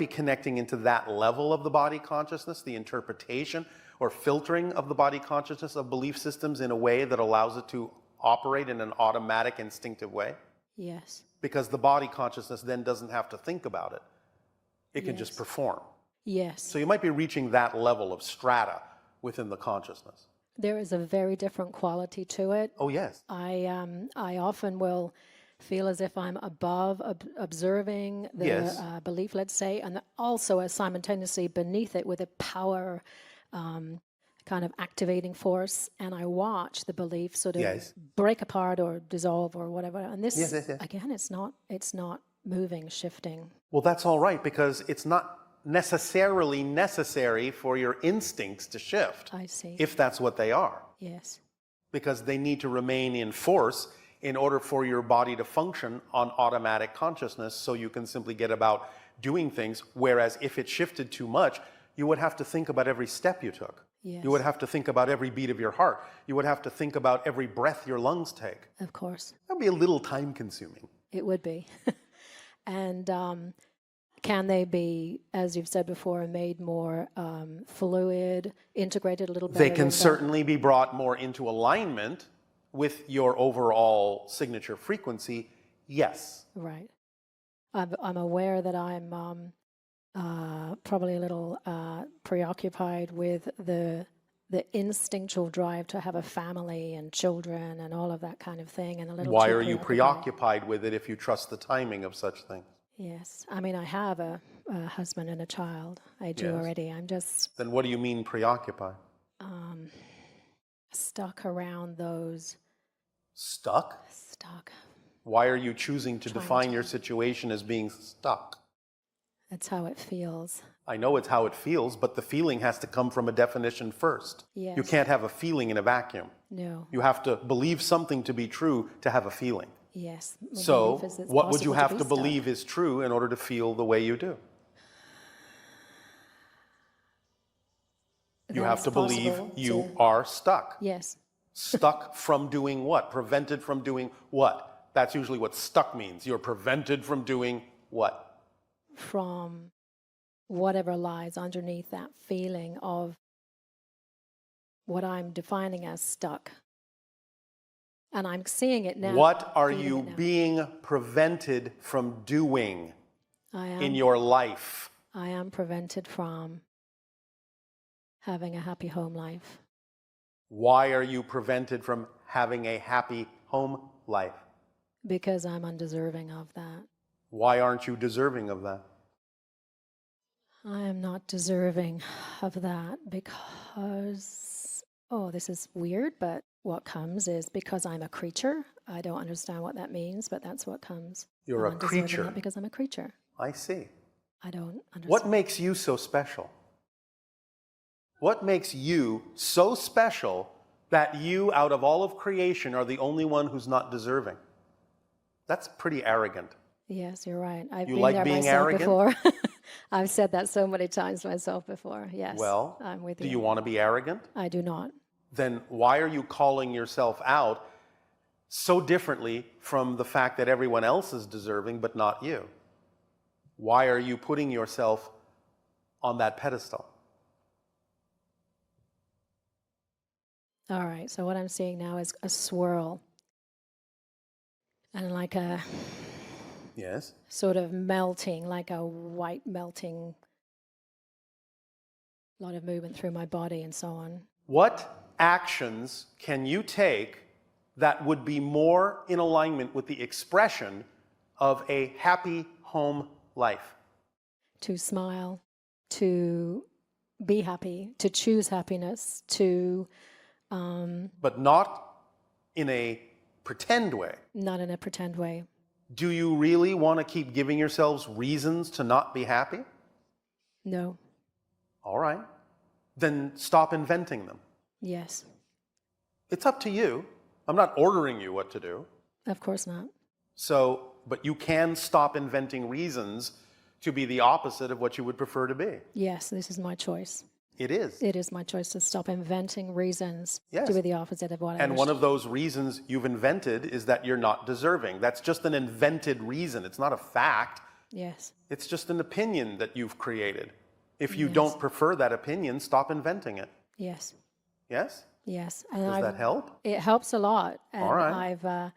be connecting into that level of the body consciousness, the interpretation or filtering of the body consciousness of belief systems in a way that allows it to operate in an automatic, instinctive way. Yes. Because the body consciousness then doesn't have to think about it. It can just perform. Yes. So you might be reaching that level of strata within the consciousness. There is a very different quality to it. Oh, yes. I often will feel as if I'm above observing the belief, let's say, and also simultaneously beneath it with a power kind of activating force, and I watch the belief sort of break apart or dissolve or whatever. And this, again, it's not moving, shifting. Well, that's all right, because it's not necessarily necessary for your instincts to shift. I see. If that's what they are. Yes. Because they need to remain in force in order for your body to function on automatic consciousness, so you can simply get about doing things. Whereas if it shifted too much, you would have to think about every step you took. Yes. You would have to think about every beat of your heart. You would have to think about every breath your lungs take. Of course. That would be a little time consuming. It would be. And can they be, as you've said before, made more fluid, integrated a little better? They can certainly be brought more into alignment with your overall signature frequency, yes. Right. I'm aware that I'm probably a little preoccupied with the instinctual drive to have a family and children and all of that kind of thing, and a little. Why are you preoccupied with it if you trust the timing of such things? Yes, I mean, I have a husband and a child. I do already. I'm just. Then what do you mean preoccupied? Stuck around those. Stuck? Stuck. Why are you choosing to define your situation as being stuck? That's how it feels. I know it's how it feels, but the feeling has to come from a definition first. Yes. You can't have a feeling in a vacuum. No. You have to believe something to be true to have a feeling. Yes. So what would you have to believe is true in order to feel the way you do? You have to believe you are stuck. Yes. Stuck from doing what? Prevented from doing what? That's usually what stuck means. You're prevented from doing what? From whatever lies underneath that feeling of what I'm defining as stuck. And I'm seeing it now. What are you being prevented from doing in your life? I am prevented from having a happy home life. Why are you prevented from having a happy home life? Because I'm undeserving of that. Why aren't you deserving of that? I am not deserving of that because, this is weird, but what comes is because I'm a creature. I don't understand what that means, but that's what comes. You're a creature. Not because I'm a creature. I see. I don't understand. What makes you so special? What makes you so special that you, out of all of creation, are the only one who's not deserving? That's pretty arrogant. Yes, you're right. I've you been like there being myself arrogant? Before. I've said that so many times myself before. Yes. Well, I'm with you. Do you want to be arrogant? I do not. Then why are you calling yourself out so differently from the fact that everyone else is deserving but not you? Why are you putting yourself on that pedestal? All right, so what I'm seeing now is a swirl. And like a sort of melting, like a white melting, a lot of movement through my body and so on. What actions can you take that would be more in alignment with the expression of a happy home life? To smile, to be happy, to choose happiness, to... but not in a pretend way. Not in a pretend way. Do you really want to keep giving yourselves reasons to not be happy? No. All right. Then stop inventing them. Yes. It's up to you. I'm not ordering you what to do. Of course not. So, but you can stop inventing reasons to be the opposite of what you would prefer to be. Yes, this is my choice. It is. It is my choice to stop inventing reasons to be the opposite of what I And one of those reasons you've invented is that you're not deserving. That's just an invented reason. It's not a fact. Yes. It's just an opinion that you've created. If you don't prefer that opinion, stop inventing it. Yes. Yes? Yes. And Does that help? it helps a lot. And All right.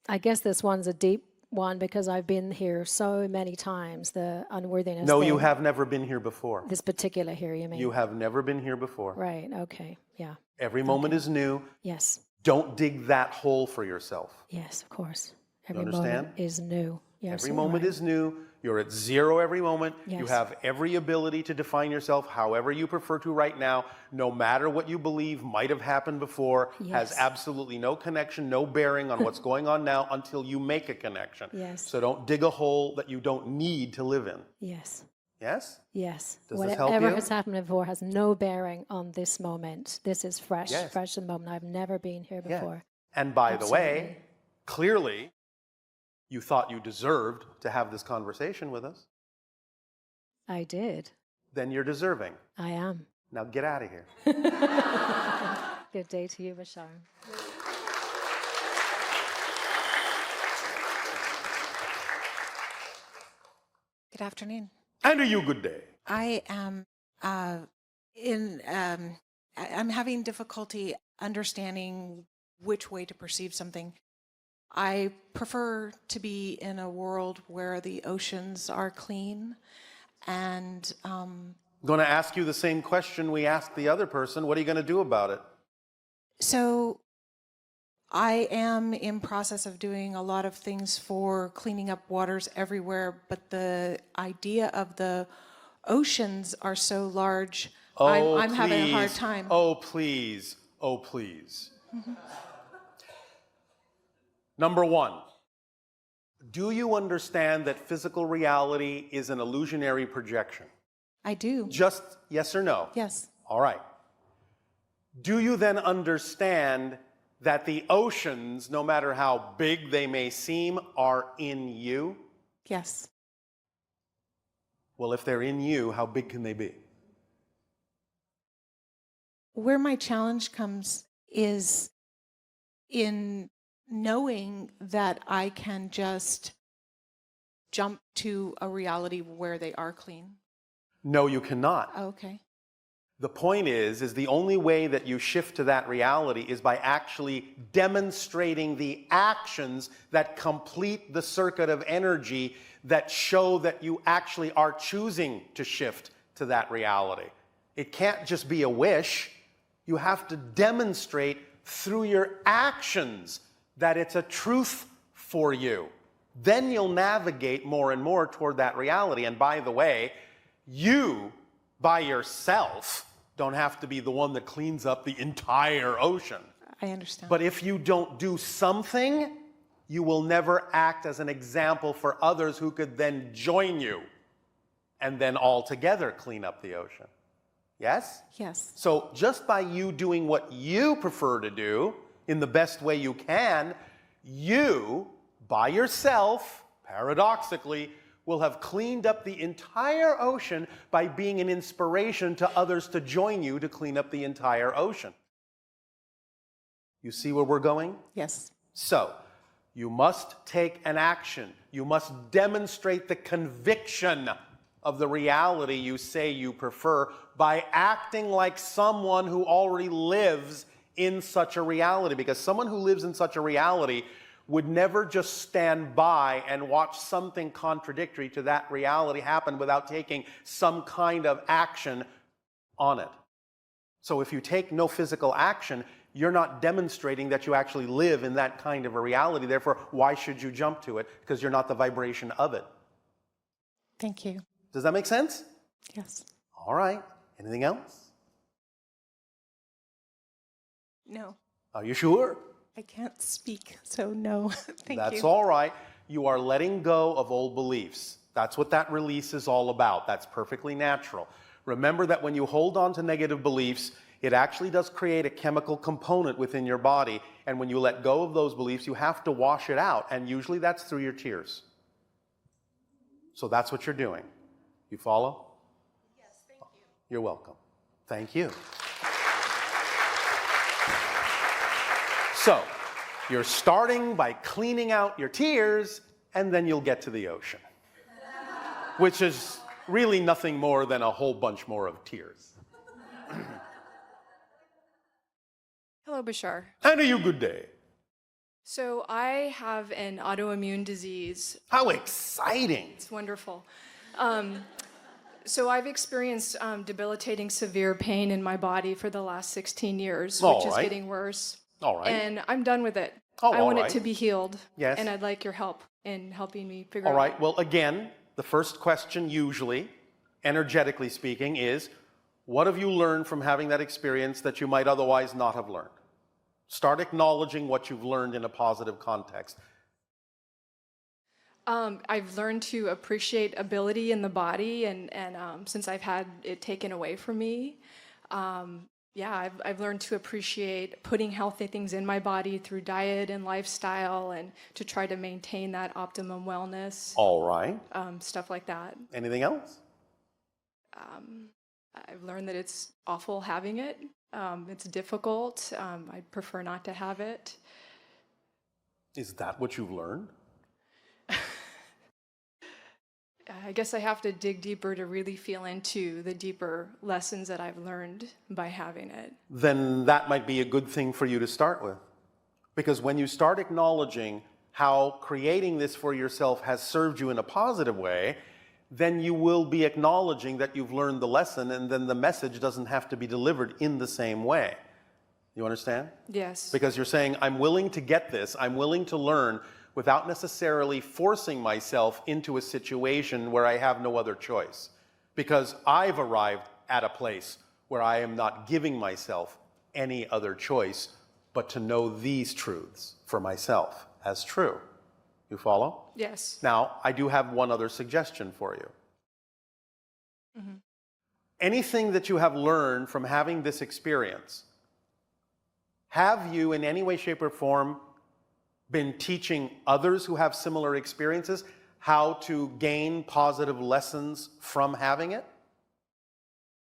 I guess this one's a deep one because I've been here so many times, the unworthiness No, thing. you have never been here before. This particular here, you mean? You have never been here before. Right, okay, yeah. Every moment is new. Yes, Don't dig that hole for yourself. yes, of course. You Every understand? moment is new. You're Every absolutely moment right. is new. You're at zero every moment. You Yes. have every ability to define yourself however you prefer to right now, no matter what you believe might have happened before, has Yes. absolutely no connection, no bearing on what's going on now until you make a connection. Yes. So don't dig a hole that you don't need to live in. Yes, Yes? yes. Does this help Whatever you? has happened before has no bearing on this moment. This is fresh, Yes. fresh in the moment. I've never been here Yeah. before. And by the way, Absolutely. clearly, you thought you deserved to have this conversation with us. I did. Then you're deserving. I am. Now get out of here. Good day to you, Bashar. Good afternoon. And to you, good day. I am I'm having difficulty understanding which way to perceive something. I prefer to be in a world where the oceans are clean and I'm going to ask you the same question we asked the other person. What are you going to do about it? so I am in process of doing a lot of things for cleaning up waters everywhere, but the idea of the oceans are so large, I'm having a hard time. Oh, please. Oh, please. Number one, do you understand that physical reality is an illusionary projection? I do. Just yes or no? Yes. All right. Do you then understand that the oceans, no matter how big they may seem, are in you? Yes. Well, if they're in you, how big can they be? Where my challenge comes is in knowing that I can just jump to a reality where they are clean. No, you cannot. Okay. The point is the only way that you shift to that reality is by actually demonstrating the actions that complete the circuit of energy that show that you actually are choosing to shift to that reality. It can't just be a wish. You have to demonstrate through your actions that it's a truth for you. Then you'll navigate more and more toward that reality. And by the way, you by yourself don't have to be the one that cleans up the entire ocean. I understand. But if you don't do something, you will never act as an example for others who could then join you and then all together clean up the ocean. Yes? Yes. So just by you doing what you prefer to do in the best way you can, you, by yourself, paradoxically, will have cleaned up the entire ocean by being an inspiration to others to join you to clean up the entire ocean. You see where we're going? Yes. So, you must take an action. You must demonstrate the conviction of the reality you say you prefer by acting like someone who already lives in such a reality. Because someone who lives in such a reality would never just stand by and watch something contradictory to that reality happen without taking some kind of action on it. So if you take no physical action, you're not demonstrating that you actually live in that kind of a reality. Therefore, why should you jump to it? Because you're not the vibration of it. Thank you. Does that make sense? Yes. All right. Anything else? No. Are you sure? I can't speak, so no. Thank you. That's all right. You are letting go of old beliefs. That's what that release is all about. That's perfectly natural. Remember that when you hold on to negative beliefs, it actually does create a chemical component within your body. And when you let go of those beliefs, you have to wash it out. And usually that's through your tears. So that's what you're doing. You follow? Yes, thank you. You're welcome. Thank you. So, you're starting by cleaning out your tears, and then you'll get to the ocean, which is really nothing more than a whole bunch more of tears. Hello, Bashar. And a you good day. So I have an autoimmune disease. How exciting. It's wonderful. So I've experienced debilitating severe pain in my body for the last 16 years, which is getting worse. All right. And I'm done with it. Oh, I want all it to right. be healed. Yes. And I'd like your help in helping me figure All out. right. Well, again, the first question usually, energetically speaking, is what have you learned from having that experience that you might otherwise not have learned? Start acknowledging what you've learned in a positive context. I've learned to appreciate ability in the body, and since I've had it taken away from me, I've learned to appreciate putting healthy things in my body through diet and lifestyle, and to try to maintain that optimum wellness. All right. Stuff like that. Anything else? I've learned that it's awful having it. It's difficult. I'd prefer not to have it. Is that what you've learned? I guess I have to dig deeper to really feel into the deeper lessons that I've learned by having it. Then that might be a good thing for you to start with. Because when you start acknowledging how creating this for yourself has served you in a positive way, then you will be acknowledging that you've learned the lesson, and then the message doesn't have to be delivered in the same way. You understand? Yes. Because you're saying, I'm willing to get this, I'm willing to learn without necessarily forcing myself into a situation where I have no other choice. Because I've arrived at a place where I am not giving myself any other choice but to know these truths for myself as true. You follow? Yes. Now, I do have one other suggestion for you. Mm-hmm. Anything that you have learned from having this experience, have you in any way, shape, or form been teaching others who have similar experiences how to gain positive lessons from having it?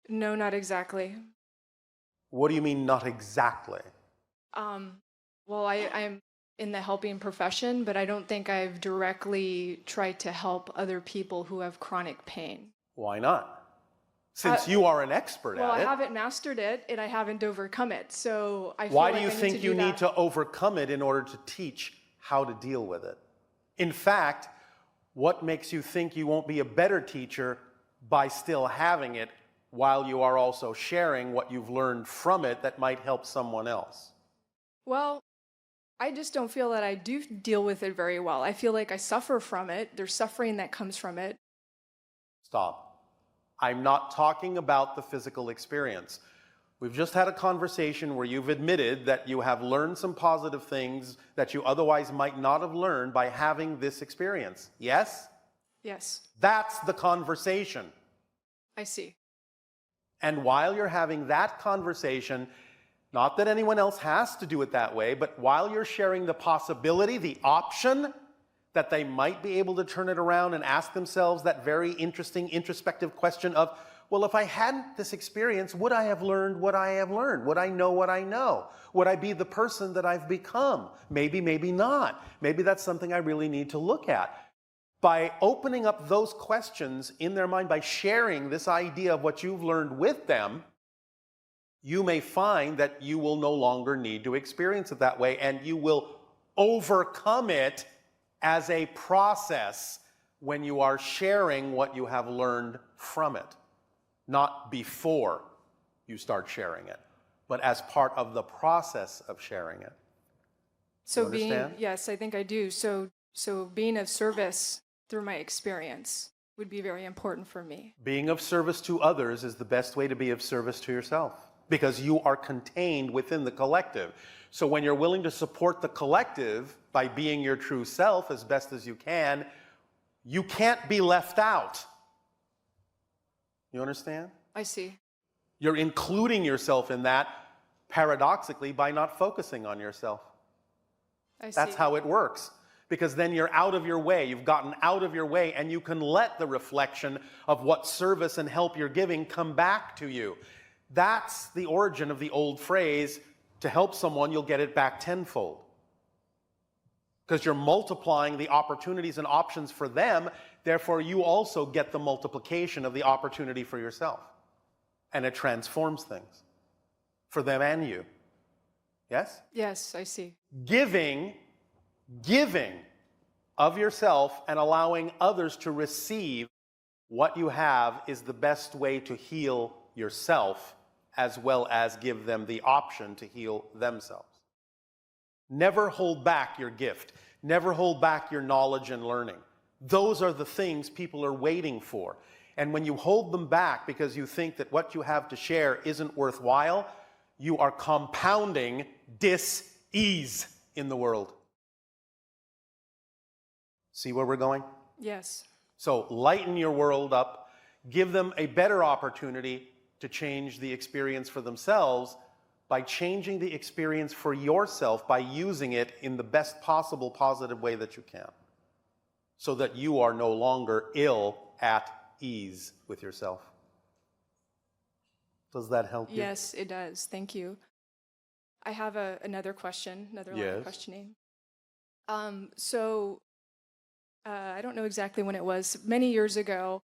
No, not exactly. What do you mean, not exactly? Well, I'm in the helping profession, but I don't think I've directly tried to help other people who have chronic pain. Why not? Since you are an expert Well, at I it. haven't mastered it, and I haven't overcome it, so I feel Why like do you I need think to you do need that. to overcome it in order to teach how to deal with it? In fact, what makes you think you won't be a better teacher by still having it while you are also sharing what you've learned from it that might help someone else? Well, I just don't feel that I do deal with it very well. I feel like I suffer from it. There's suffering that comes from it. Stop. I'm not talking about the physical experience. We've just had a conversation where you've admitted that you have learned some positive things that you otherwise might not have learned by having this experience. Yes? Yes, That's the conversation. I see. And while you're having that conversation, not that anyone else has to do it that way, but while you're sharing the possibility, the option that they might be able to turn it around and ask themselves that very interesting introspective question of, well, if I hadn't this experience, would I have learned what I have learned? Would I know what I know? Would I be the person that I've become? Maybe, maybe not. Maybe that's something I really need to look at. By opening up those questions in their mind, by sharing this idea of what you've learned with them, you may find that you will no longer need to experience it that way, and you will overcome it as a process when you are sharing what you have learned from it. Not before you start sharing it, but as part of the process of sharing it. So You understand? yes, I think I do. So being of service through my experience would be very important for me. Being of service to others is the best way to be of service to yourself, because you are contained within the collective. So when you're willing to support the collective by being your true self as best as you can't be left out. You understand? I see. You're including yourself in that, paradoxically, by not focusing on yourself. I see. That's how it works. Because then you're out of your way. You've gotten out of your way, and you can let the reflection of what service and help you're giving come back to you. That's the origin of the old phrase, to help someone, you'll get it back tenfold. because you're multiplying the opportunities and options for them. Therefore, you also get the multiplication of the opportunity for yourself. And it transforms things for them and you. Yes? Yes, I see. Giving of yourself and allowing others to receive what you have is the best way to heal yourself, as well as give them the option to heal themselves. Never hold back your gift. Never hold back your knowledge and learning. Those are the things people are waiting for. And when you hold them back because you think that what you have to share isn't worthwhile, you are compounding dis-ease in the world. See where we're going? Yes. So lighten your world up. Give them a better opportunity to change the experience for themselves by changing the experience for yourself by using it in the best possible positive way that you can, so that you are no longer ill at ease with yourself. Does that help you? Yes, it does. Thank you. I have another question, another line of questioning. I don't know exactly when it was. Many years ago,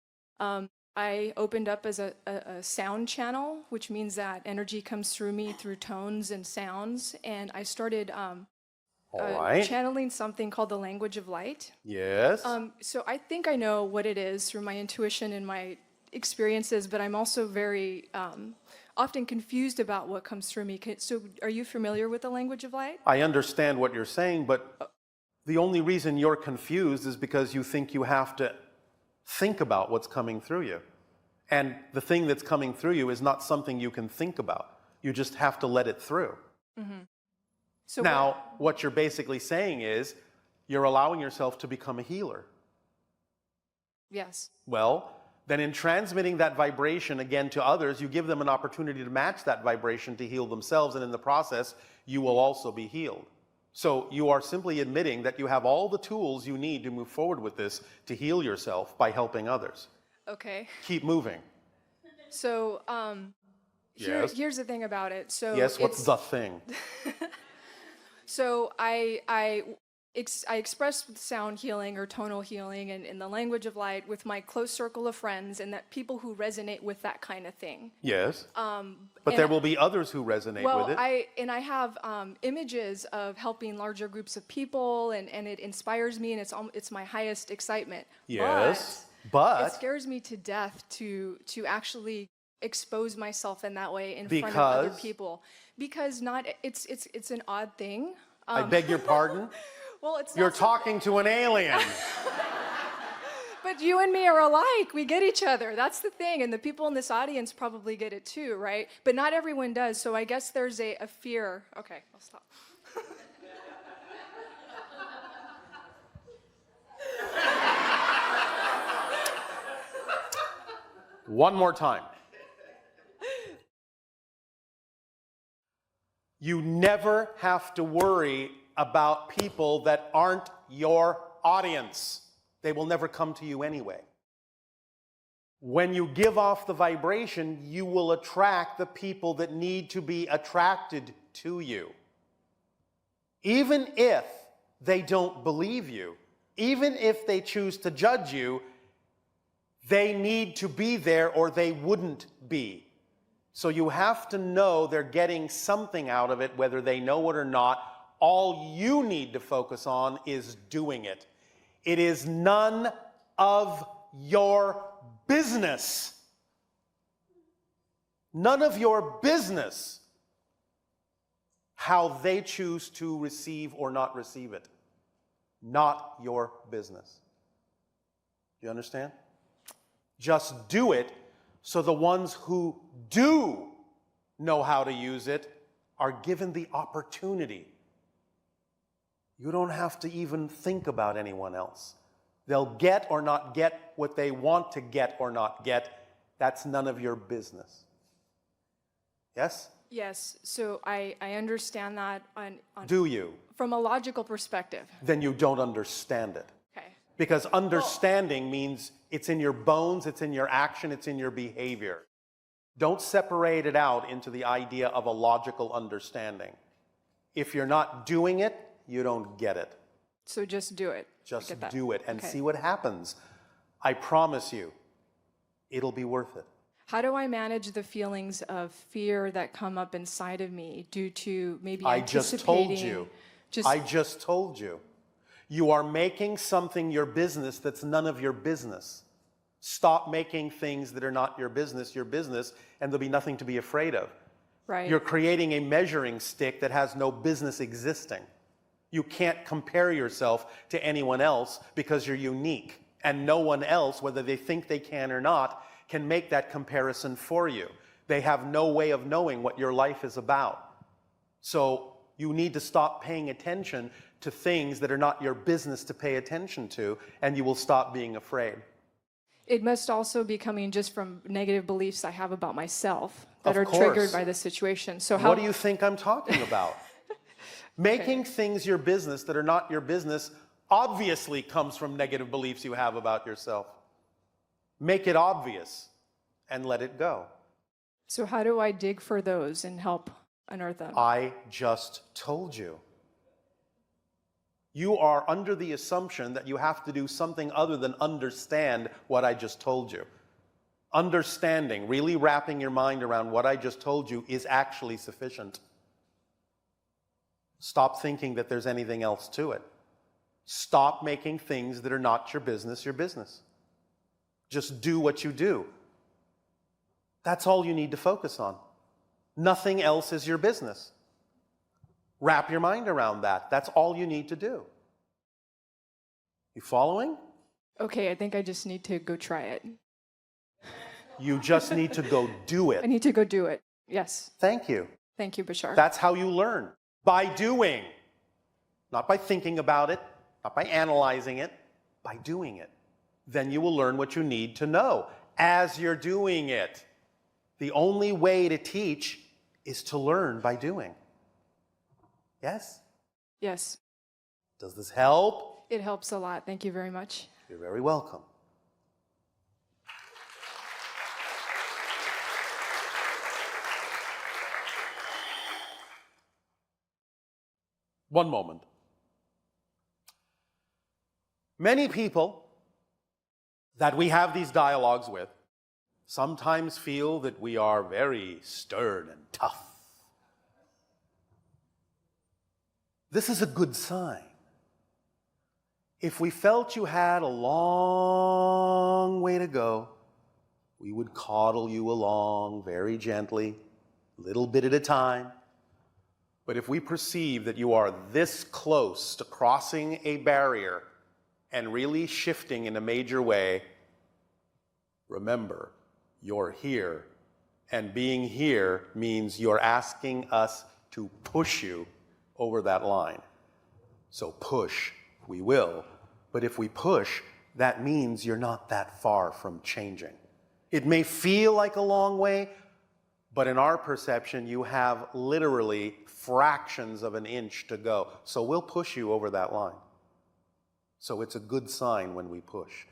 I opened up as a sound channel, which means that energy comes through me through tones and sounds. And I started channeling something called the language of light. Yes. So I think I know what it is through my intuition and my experiences, but I'm also very often confused about what comes through me. So are you familiar with the language of light? I understand what you're saying, but the only reason you're confused is because you think you have to think about what's coming through you. And the thing that's coming through you is not something you can think about. You just have to let it through. Mm-hmm. So now, what you're basically saying is you're allowing yourself to become a healer. Yes. Well, then in transmitting that vibration again to others, you give them an opportunity to match that vibration to heal themselves, and in the process, you will also be healed. So you are simply admitting that you have all the tools you need to move forward with this to heal yourself by helping others. Okay. Keep moving. So Yes. here's the thing about it. So yes, what's the thing? So I express sound healing or tonal healing and in the language of light with my close circle of friends, and that people who resonate with that kind of thing. Yes. But there will be others who resonate with it. I have images of helping larger groups of people, and it inspires me, and it's my highest excitement. Yes. But it scares me to death to actually expose myself in that way in front of other people, because it's an odd thing. I beg your pardon? Well, it's You're not talking to an alien. But you and me are alike. We get each other. That's the thing. And the people in this audience probably get it too, right? But not everyone does. So I guess there's a fear. Okay, I'll stop. One more time. You never have to worry about people that aren't your audience. They will never come to you anyway. When you give off the vibration, you will attract the people that need to be attracted to you. Even if they don't believe you, even if they choose to judge you, they need to be there or they wouldn't be. So you have to know they're getting something out of it, whether they know it or not. All you need to focus on is doing it. It is none of your business. None of your business how they choose to receive or not receive it. Not your business. Do you understand? Just do it, so the ones who do know how to use it are given the opportunity. You don't have to even think about anyone else. They'll get or not get what they want to get or not get. That's none of your business. Yes? Yes, so I understand that Do you? from a logical perspective. Then you don't understand it. Okay. Because understanding means it's in your bones, it's in your action, it's in your behavior. Don't separate it out into the idea of a logical understanding. If you're not doing it, you don't get it. So just do it. I Just get that. do it and Okay. see what happens. I promise you, it'll be worth it. How do I manage the feelings of fear that come up inside of me due to maybe I just told anticipating? you. Just I just told you. You are making something your business that's none of your business. Stop making things that are not your business, and there'll be nothing to be afraid of. right. You're creating a measuring stick that has no business existing. You can't compare yourself to anyone else because you're unique. And no one else, whether they think they can or not, can make that comparison for you. They have no way of knowing what your life is about. So you need to stop paying attention to things that are not your business to pay attention to, and you will stop being afraid. It must also be coming just from negative beliefs I have about myself that Of are course. triggered by the situation. So how What do you think I'm talking about? Making things your business that are not your business obviously comes from negative beliefs you have about yourself. Make it obvious and let it go. So how do I dig for those and help unearth them? I just told you. You are under the assumption that you have to do something other than understand what I just told you. Understanding, really wrapping your mind around what I just told you is actually sufficient. Stop thinking that there's anything else to it. Stop making things that are not your business your business. Just do what you do. That's all you need to focus on. Nothing else is your business. Wrap your mind around that. That's all you need to do. You following? Okay, I think I just need to go try it. You just need to go do I it. need to go do it. Yes. Thank you. Thank you, Bashar. That's how you learn. By doing. Not by thinking about it, not by analyzing it, by doing it. Then you will learn what you need to know as you're doing it. The only way to teach is to learn by doing. Yes? Yes. Does this help? It helps a lot. Thank you very much. You're very welcome. One moment. Many people that we have these dialogues with sometimes feel that we are very stern and tough. This is a good sign. If we felt you had a long way to go, we would coddle you along very gently, a little bit at a time. But if we perceive that you are this close to crossing a barrier and really shifting in a major way, remember, you're here. And being here means you're asking us to push you over that line. So push, we will. But if we push, that means you're not that far from changing. It may feel like a long way, but in our perception, you have literally fractions of an inch to go. So we'll push you over that line. So it's a good sign when we push.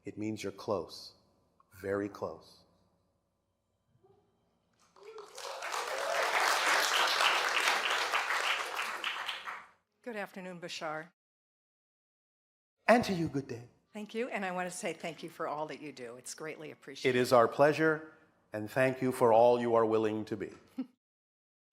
It means you're close, very close. Good afternoon, Bashar. And to you, good day. Thank you, and I want to say thank you for all that you do. It's greatly appreciated. It is our pleasure, and thank you for all you are willing to be.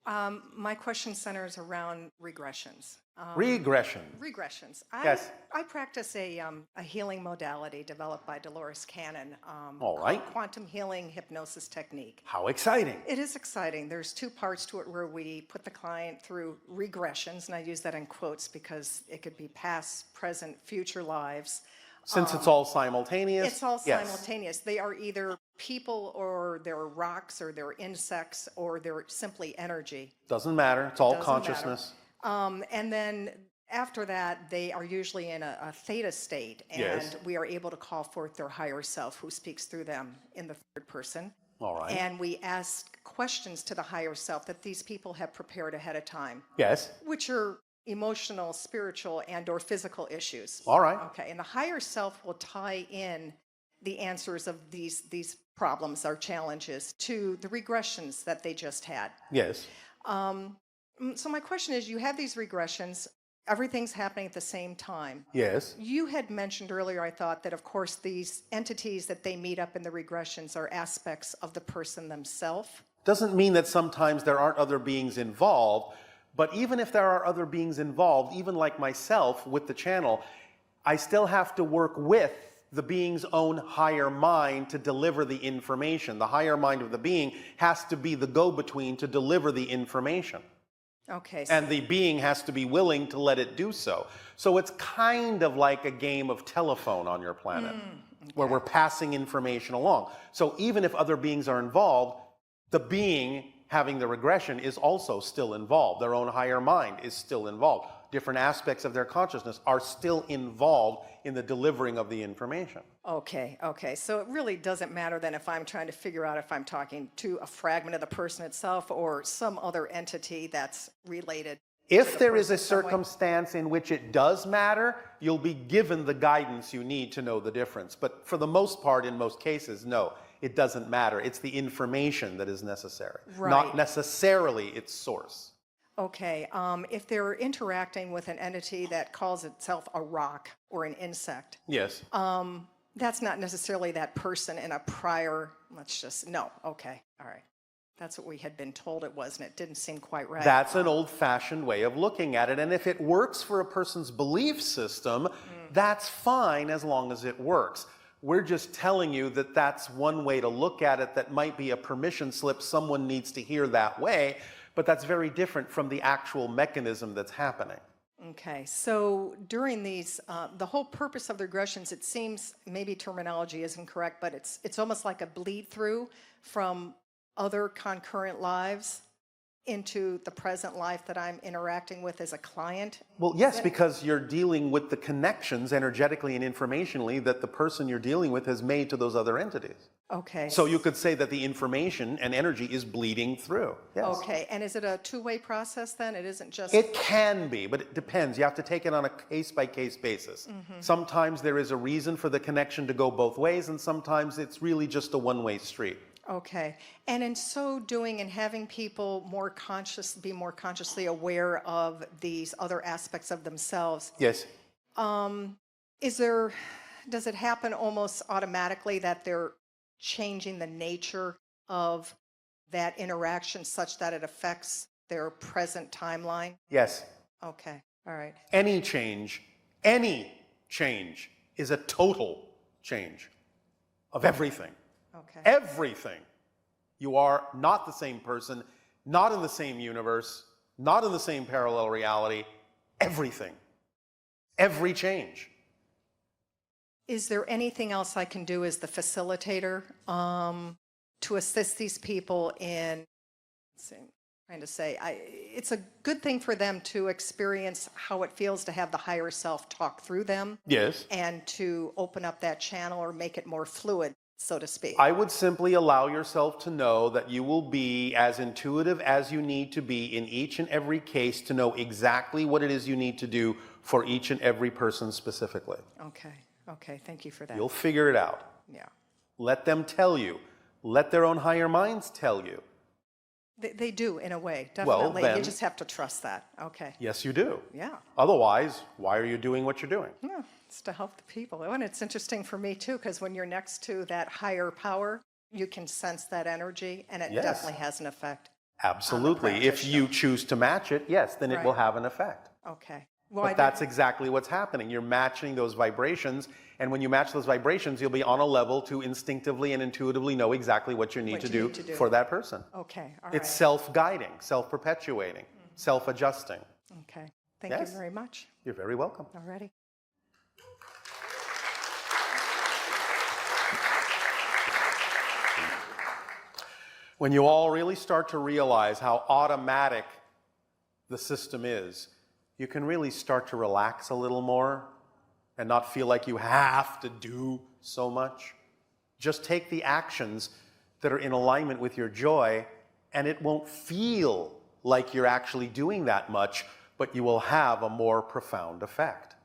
My question centers around regressions. Regression. Regressions. Yes. I practice a healing modality developed by Dolores Cannon. All right. Called quantum healing hypnosis technique. How exciting. It is exciting. There's two parts to it where we put the client through regressions, and I use that in quotes because it could be past, present, future lives. Since it's all simultaneous? It's all yes. simultaneous. They are either people or they're rocks or they're insects or they're simply energy. Doesn't matter. It's all Doesn't consciousness. And then after that, they are usually in a theta state, and Yes. we are able to call forth their higher self who speaks through them in the third person. All right. And we ask questions to the higher self that these people have prepared ahead of time, Yes. which are emotional, spiritual, and or physical issues. All right. Okay, and the higher self will tie in the answers of these problems or challenges to the regressions that they just had. Yes. So my question is, you have these regressions. everything's happening at the same time. Yes. You had mentioned earlier, I thought, that of course these entities that they meet up in the regressions are aspects of the person themselves. Doesn't mean that sometimes there aren't other beings involved, but even if there are other beings involved, even like myself with the channel, I still have to work with the being's own higher mind to deliver the information. The higher mind of the being has to be the go-between to deliver the information. Okay. And the being has to be willing to let it do so. So it's kind of like a game of telephone on your planet, where we're passing information along. So even if other beings are involved, the being having the regression is also still involved. Their own higher mind is still involved. Different aspects of their consciousness are still involved in the delivering of the information. Okay, okay. So it really doesn't matter then if I'm trying to figure out if I'm talking to a fragment of the person itself or some other entity that's related. If there is a circumstance in which it does matter, you'll be given the guidance you need to know the difference. But for the most part, in most cases, no, it doesn't matter. It's the information that is necessary, not necessarily its source. Okay, if they're interacting with an entity that calls itself a rock or an insect, Yes. that's not necessarily that person in a prior, no, okay, all right. That's what we had been told it was, and it didn't seem quite right. That's an old-fashioned way of looking at it, and if it works for a person's belief system, that's fine as long as it works. We're just telling you that that's one way to look at it that might be a permission slip someone needs to hear that way, but that's very different from the actual mechanism that's happening. Okay, so during these, the whole purpose of the regressions, it seems, maybe terminology isn't correct, but it's almost like a bleed through from other concurrent lives into the present life that I'm interacting with as a client? Well, yes, because you're dealing with the connections energetically and informationally that the person you're dealing with has made to those other entities. Okay. So you could say that the information and energy is bleeding through. Yes. Okay, and is it a two-way process then? It isn't just... It can be, but it depends. You have to take it on a case-by-case basis. Sometimes there is a reason for the connection to go both ways, and sometimes it's really just a one-way street. Okay, and in so doing and having people be more consciously aware of these other aspects of themselves, Yes. does it happen almost automatically that they're changing the nature of that interaction such that it affects their present timeline? Yes. Okay, all right. Any change is a total change of everything. Okay. Everything. You are not the same person, not in the same universe, not in the same parallel reality. Everything. Every change. Is there anything else I can do as the facilitator to assist these people in, it's a good thing for them to experience how it feels to have the higher self talk through them. Yes. And to open up that channel or make it more fluid, so to speak. I would simply allow yourself to know that you will be as intuitive as you need to be in each and every case to know exactly what it is you need to do for each and every person specifically. Okay. Okay, thank you for that. You'll figure it out. Yeah. Let them tell you. Let their own higher minds tell you. They do, in a way, Well, definitely. then- You just have to trust that. Okay. Yes, you do. Yeah. Otherwise, why are you doing what you're doing? Yeah, it's to help the people. And it's interesting for me, too, because when you're next to that higher power, you can sense that energy, and it Yes. definitely has an effect. Absolutely. If you choose to match it, yes, then it will Right. have an effect. Okay. Well, But that's exactly what's happening. You're matching those vibrations, and when you match those vibrations, you'll be on a level to instinctively and intuitively know exactly what you need to do for that person. Okay, all It's right. self-guiding, self-perpetuating, self-adjusting. Okay. Thank Yes. you very much. You're very welcome. Alrighty. When you all really start to realize how automatic the system is, you can really start to relax a little more and not feel like you have to do so much. Just take the actions that are in alignment with your joy, and it won't feel like you're actually doing that much, but you will have a more profound effect.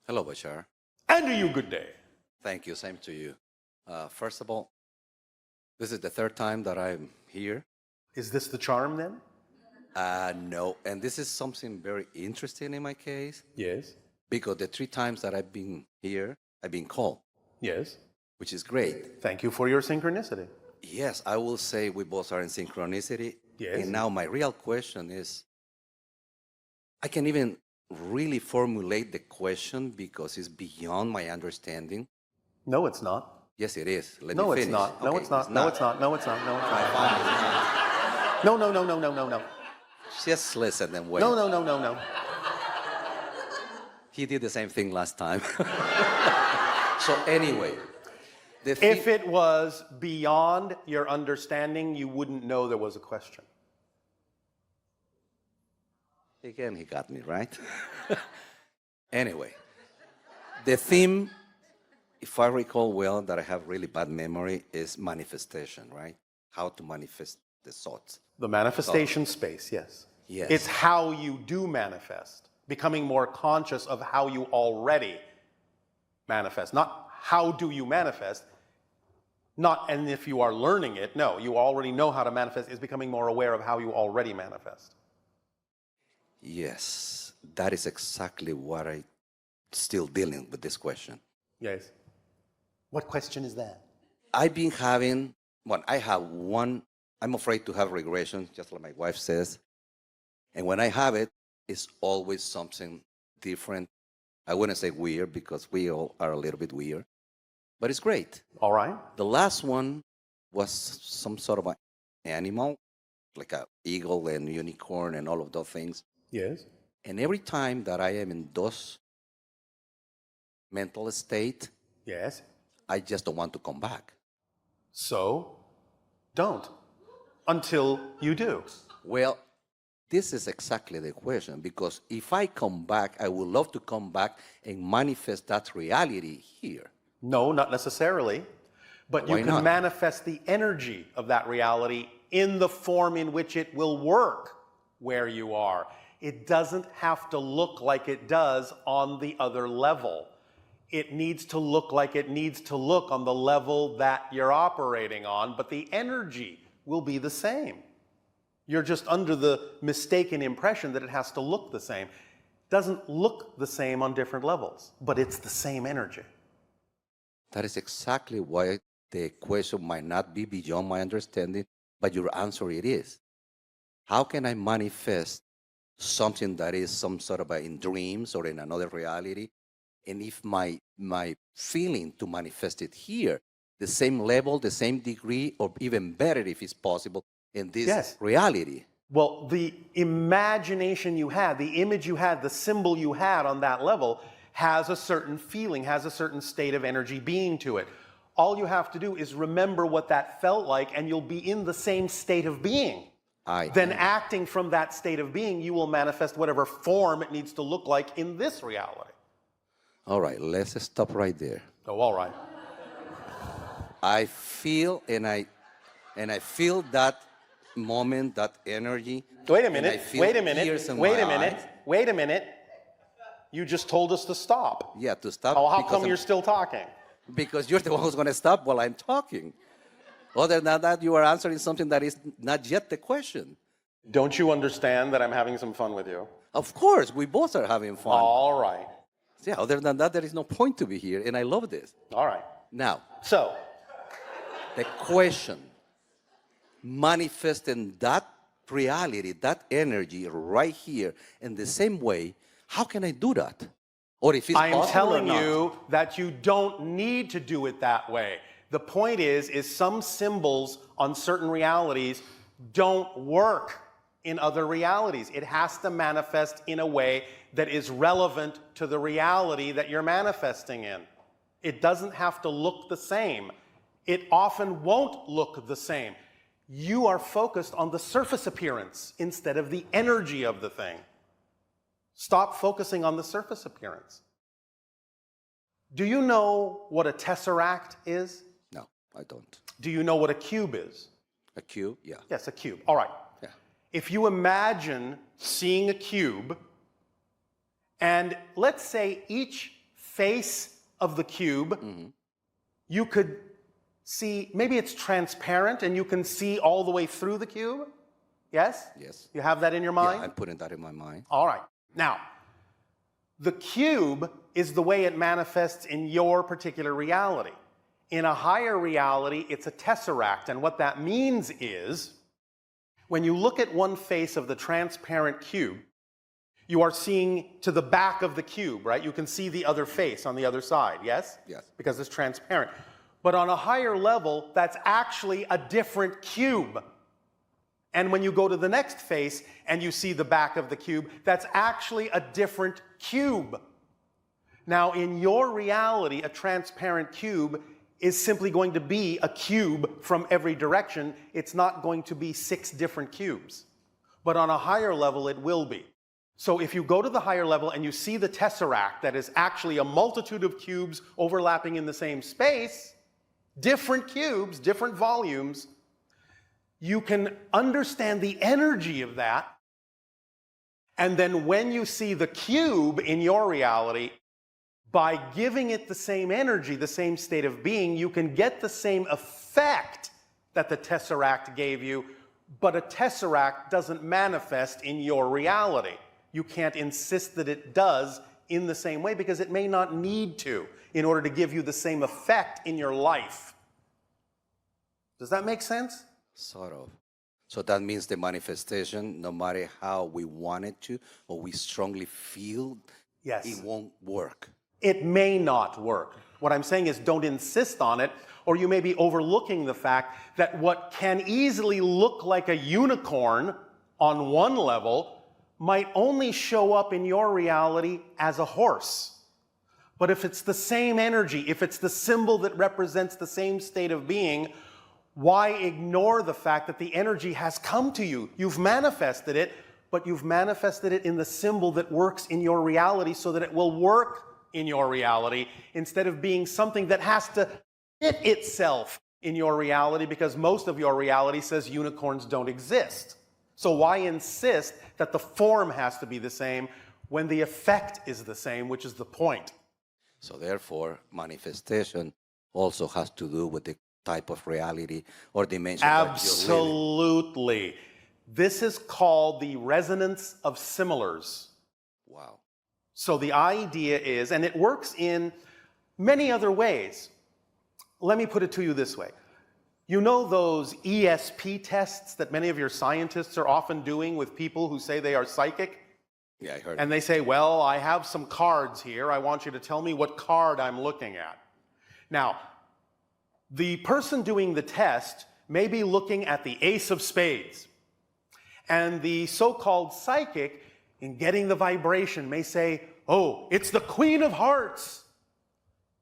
Hello, Bashar. And to you, good day. Thank you. Same to you. First of all, this is the third time that I'm here. Is this the charm then? No, and this is something very interesting in my case Yes. because the 3 times that I've been here, I've been called, Yes. which is great. Thank you for your synchronicity. Yes, I will say we both are in synchronicity. Yes. And now my real question is, I can even really formulate the question because it's beyond my understanding. No, it's not. Yes, it is. Let No, me it's finish. not. No, Okay, it's not. No, it's not. No, it's not. No, it's not. No, no, no, no, no, no, no. Just listen and wait. No, no, no, no, no. He did the same thing last time. So anyway, If it was beyond your understanding, you wouldn't know there was a question. again, he got me, right? Anyway, the theme, if I recall well, that I have really bad memory, is manifestation, right? How to manifest the thoughts. The manifestation space, yes. Yes. It's how you do manifest, becoming more conscious of how you already manifest. Not how do you manifest, not and if you are learning it, no, you already know how to manifest, is becoming more aware of how you already manifest. Yes, that is exactly what I still dealing with this question. Yes. What question is that? I've been having, well, I have one, I'm afraid to have regression, just like my wife says. And when I have it, it's always something different. I wouldn't say weird because we all are a little bit weird, but it's great. All right. The last one was some sort of an animal, like an eagle and unicorn and all of those things. Yes. And every time that I am in those mental state, Yes. I just don't want to come back. So, don't. Until you do. Well, this is exactly the question, because if I come back, I would love to come back and manifest that reality here. No, not necessarily. But you Why can not? manifest the energy of that reality in the form in which it will work where you are. It doesn't have to look like it does on the other level. It needs to look like it needs to look on the level that you're operating on, but the energy will be the same. You're just under the mistaken impression that it has to look the same. It doesn't look the same on different levels, but it's the same energy. That is exactly why the question might not be beyond my understanding, but your answer it is. How can I manifest something that is some sort of in dreams or in another reality? And if my feeling to manifest it here, the same level, the same degree, or even better if it's possible, in this Yes. reality. Well, the imagination you had, the image you had, the symbol you had on that level has a certain feeling, has a certain state of energy being to it. All you have to do is remember what that felt like, and you'll be in the same state of being. Then acting from that state of being, you will manifest whatever form it needs to look like in this reality. All right, let's stop right there. Oh, all right. I feel and I feel that moment, that energy. Wait a and minute, I feel wait a minute, tears in wait my a minute, eyes. wait a minute. You just told us to stop. Yeah, to stop. Oh, how because come I'm- you're still talking? Because you're the one who's going to stop while I'm talking. Other than that, you are answering something that is not yet the question. Don't you understand that I'm having some fun with you? Of course, we both are having fun. All right. Yeah, other than that, there is no point to be here, and I love this. All right. Now, So, the question, manifesting that reality, that energy right here in the same way, how can I do that? Or if it's I am possible or telling not? you that you don't need to do it that way. The point is some symbols on certain realities don't work in other realities. It has to manifest in a way that is relevant to the reality that you're manifesting in. It doesn't have to look the same. It often won't look the same. You are focused on the surface appearance instead of the energy of the thing. Stop focusing on the surface appearance. Do you know what a tesseract is? No, I don't. Do you know what a cube is? A cube? Yeah. Yes, a cube. All right. Yeah. If you imagine seeing a cube, and let's say each face of the cube, you could see, maybe it's transparent and you can see all the way through the cube? Yes? Yes. You have that in your mind? Yeah, I'm putting that in my mind. All right. Now, the cube is the way it manifests in your particular reality. In a higher reality, it's a tesseract. And what that means is, when you look at one face of the transparent cube, you are seeing to the back of the cube, right? You can see the other face on the other side, yes? Yes. Because it's transparent. But on a higher level, that's actually a different cube. And when you go to the next face and you see the back of the cube, that's actually a different cube. Now, in your reality, a transparent cube is simply going to be a cube from every direction. It's not going to be 6 different cubes. But on a higher level, it will be. So if you go to the higher level and you see the tesseract that is actually a multitude of cubes overlapping in the same space, different cubes, different volumes, you can understand the energy of that. And then when you see the cube in your reality, by giving it the same energy, the same state of being, you can get the same effect that the tesseract gave you, but a tesseract doesn't manifest in your reality. You can't insist that it does in the same way because it may not need to in order to give you the same effect in your life. Does that make sense? Sort of. So that means the manifestation, no matter how we want it to, or we strongly feel, Yes. it won't work. It may not work. What I'm saying is don't insist on it, or you may be overlooking the fact that what can easily look like a unicorn on one level might only show up in your reality as a horse. But if it's the same energy, if it's the symbol that represents the same state of being, why ignore the fact that the energy has come to you? You've manifested it, but you've manifested it in the symbol that works in your reality so that it will work in your reality instead of being something that has to fit itself in your reality because most of your reality says unicorns don't exist. So why insist that the form has to be the same when the effect is the same, which is the point? So therefore, manifestation also has to do with the type of reality or dimension that you're living. Absolutely. This is called the resonance of similars. Wow. So the idea is, and it works in many other ways. Let me put it to you this way. You know those ESP tests that many of your scientists are often doing with people who say they are psychic? Yeah, I heard. And they say, well, I have some cards here. I want you to tell me what card I'm looking at. Now, the person doing the test may be looking at the ace of spades. And the so-called psychic, in getting the vibration, may say, oh, it's the Queen of Hearts.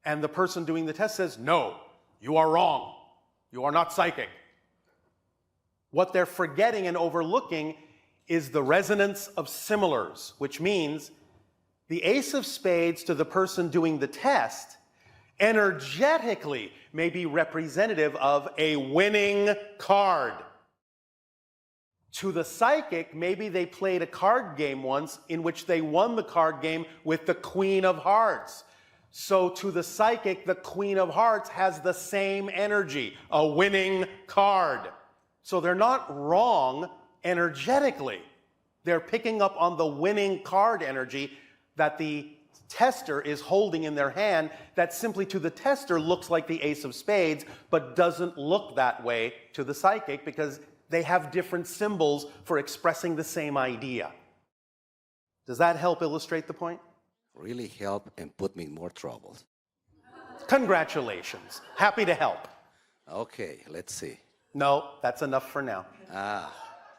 And the person doing the test says, no, you are wrong. You are not psychic. What they're forgetting and overlooking is the resonance of similars, which means the ace of spades to the person doing the test energetically may be representative of a winning card. To the psychic, maybe they played a card game once in which they won the card game with the Queen of Hearts. So to the psychic, the Queen of Hearts has the same energy, a winning card. So they're not wrong energetically. They're picking up on the winning card energy that the tester is holding in their hand that simply to the tester looks like the ace of spades, but doesn't look that way to the psychic because they have different symbols for expressing the same idea. Does that help illustrate the point? Really help and put me in more trouble. Congratulations. Happy to help. Okay, let's see. No, that's enough for now.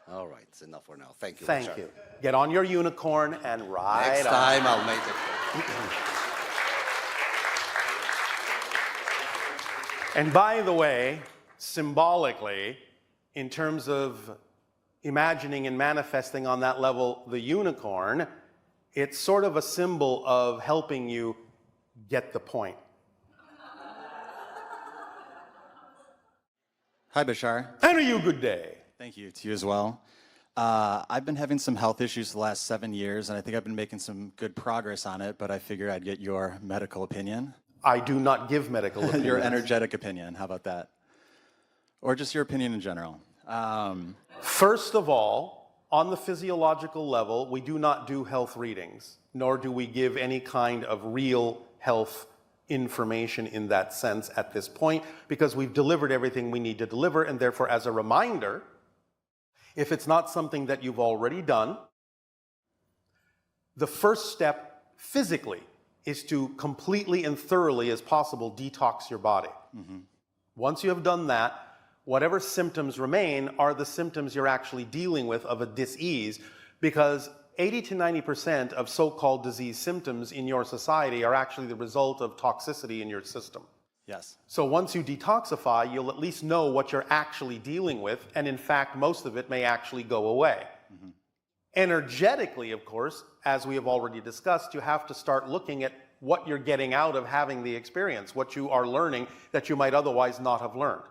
All right, it's enough for now. Thank you. Thank Bashar. you. Get on your unicorn and ride Next on. time I'll make it. And by the way, symbolically, in terms of imagining and manifesting on that level the unicorn, it's sort of a symbol of helping you get the point. Hi, Bashar. And a you good day. Thank you to you as well. I've been having some health issues the last 7 years, and I think I've been making some good progress on it, but I figured I'd get your medical opinion. I do not give medical opinions. Your energetic opinion, how about that? Or just your opinion in general. First of all, on the physiological level, we do not do health readings, nor do we give any kind of real health information in that sense at this point, because we've delivered everything we need to deliver, and therefore, as a reminder, if it's not something that you've already done, the first step physically is to completely and thoroughly as possible detox your body. Once you have done that, whatever symptoms remain are the symptoms you're actually dealing with of a dis-ease, because 80 to 90% of so-called disease symptoms in your society are actually the result of toxicity in your system. Yes. So once you detoxify, you'll at least know what you're actually dealing with, and in fact, most of it may actually go away. Energetically, of course, as we have already discussed, you have to start looking at what you're getting out of having the experience, what you are learning that you might otherwise not have learned.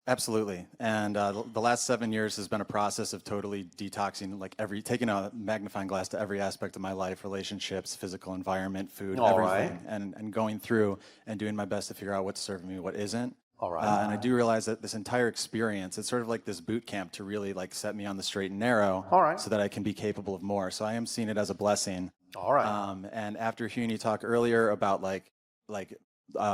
Absolutely. And the last 7 years has been a process of totally detoxing, like taking a magnifying glass to every aspect of my life, relationships, physical environment, food, everything, and going through and doing my best to figure out what's serving me, what isn't. All right. And I do realize that this entire experience, it's sort of like this boot camp to really like set me on the straight and narrow, All right, so that I can be capable of more. So I am seeing it as a blessing. All right. And after hearing you talk earlier about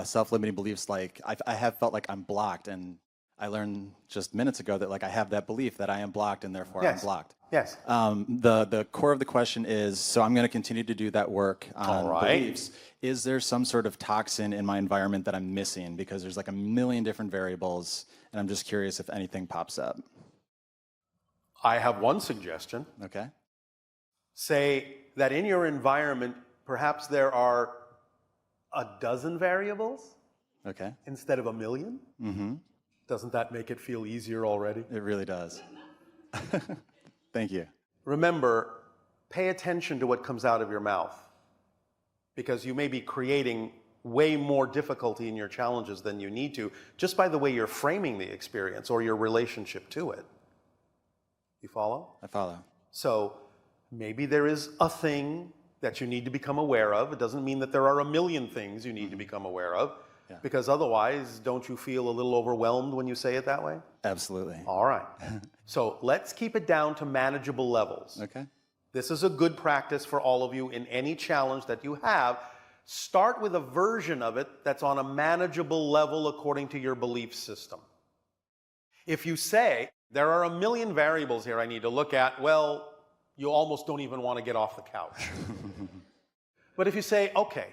self-limiting beliefs, like I have felt like I'm blocked, and I learned just minutes ago that like I have that belief that I am blocked and therefore I'm blocked. Yes. The core of the question is, so I'm going to continue to do that work on beliefs. Is there some sort of toxin in my environment that I'm missing? Because there's like a million different variables, and I'm just curious if anything pops up. I have one suggestion. Okay. Say that in your environment, perhaps there are a dozen variables Okay. instead of a million. Mm-hmm. Doesn't that make it feel easier already? It really does. Thank you. Remember, pay attention to what comes out of your mouth, because you may be creating way more difficulty in your challenges than you need to, just by the way you're framing the experience or your relationship to it. You follow? I follow. So maybe there is a thing that you need to become aware of. It doesn't mean that there are a million things you need to become aware of. Yeah. Because otherwise, don't you feel a little overwhelmed when you say it that way? Absolutely. All right. So let's keep it down to manageable levels. Okay. This is a good practice for all of you in any challenge that you have. Start with a version of it that's on a manageable level according to your belief system. If you say, there are a million variables here I need to look at, well, you almost don't even want to get off the couch. But if you say, okay,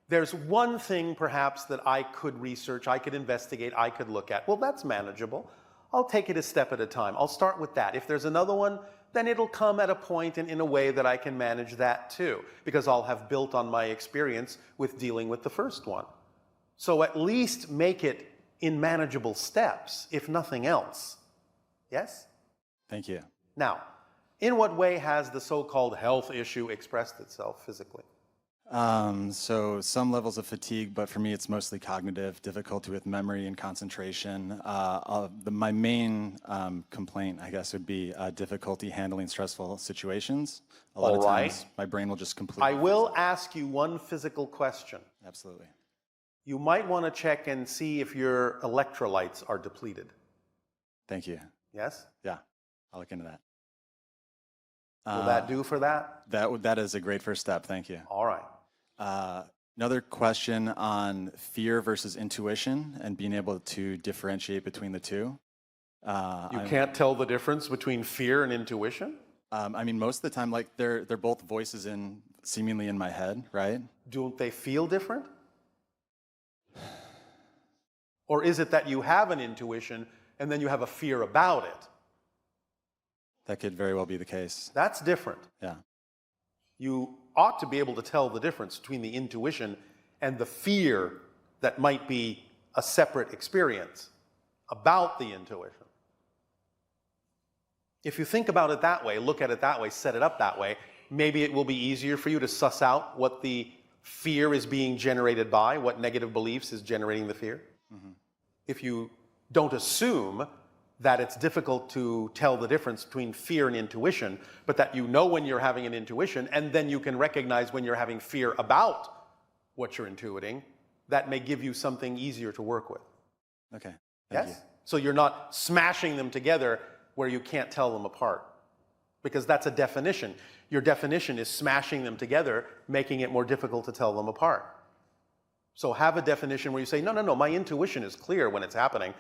there's one thing perhaps that I could research, I could investigate, I could look at. Well, that's manageable. I'll take it a step at a time. I'll start with that. If there's another one, then it'll come at a point and in a way that I can manage that too, because I'll have built on my experience with dealing with the first one. So at least make it in manageable steps, if nothing else. Yes? Thank you. Now, in what way has the so-called health issue expressed itself physically? So some levels of fatigue, but for me it's mostly cognitive, difficulty with memory and concentration. My main complaint, I guess, would be difficulty handling stressful situations. A lot of times my brain will just completely... I will ask you one physical question. Absolutely. You might want to check and see if your electrolytes are depleted. Thank you. Yes? Yeah, I'll look into that. Will that do for that? That is a great first step. Thank you. All right. Another question on fear versus intuition and being able to differentiate between the two. You can't tell the difference between fear and intuition? I mean, most of the time, like they're both voices seemingly in my head, right? Don't they feel different? Or is it that you have an intuition and then you have a fear about it? That could very well be the case. That's different. Yeah. You ought to be able to tell the difference between the intuition and the fear that might be a separate experience about the intuition. If you think about it that way, look at it that way, set it up that way, maybe it will be easier for you to suss out what the fear is being generated by, what negative beliefs is generating the fear. Mm-hmm. If you don't assume that it's difficult to tell the difference between fear and intuition, but that you know when you're having an intuition, and then you can recognize when you're having fear about what you're intuiting, that may give you something easier to work with. Okay. Thank you. So you're not smashing them together where you can't tell them apart, because that's a definition. Your definition is smashing them together, making it more difficult to tell them apart. So have a definition where you say, no, my intuition is clear when it's happening,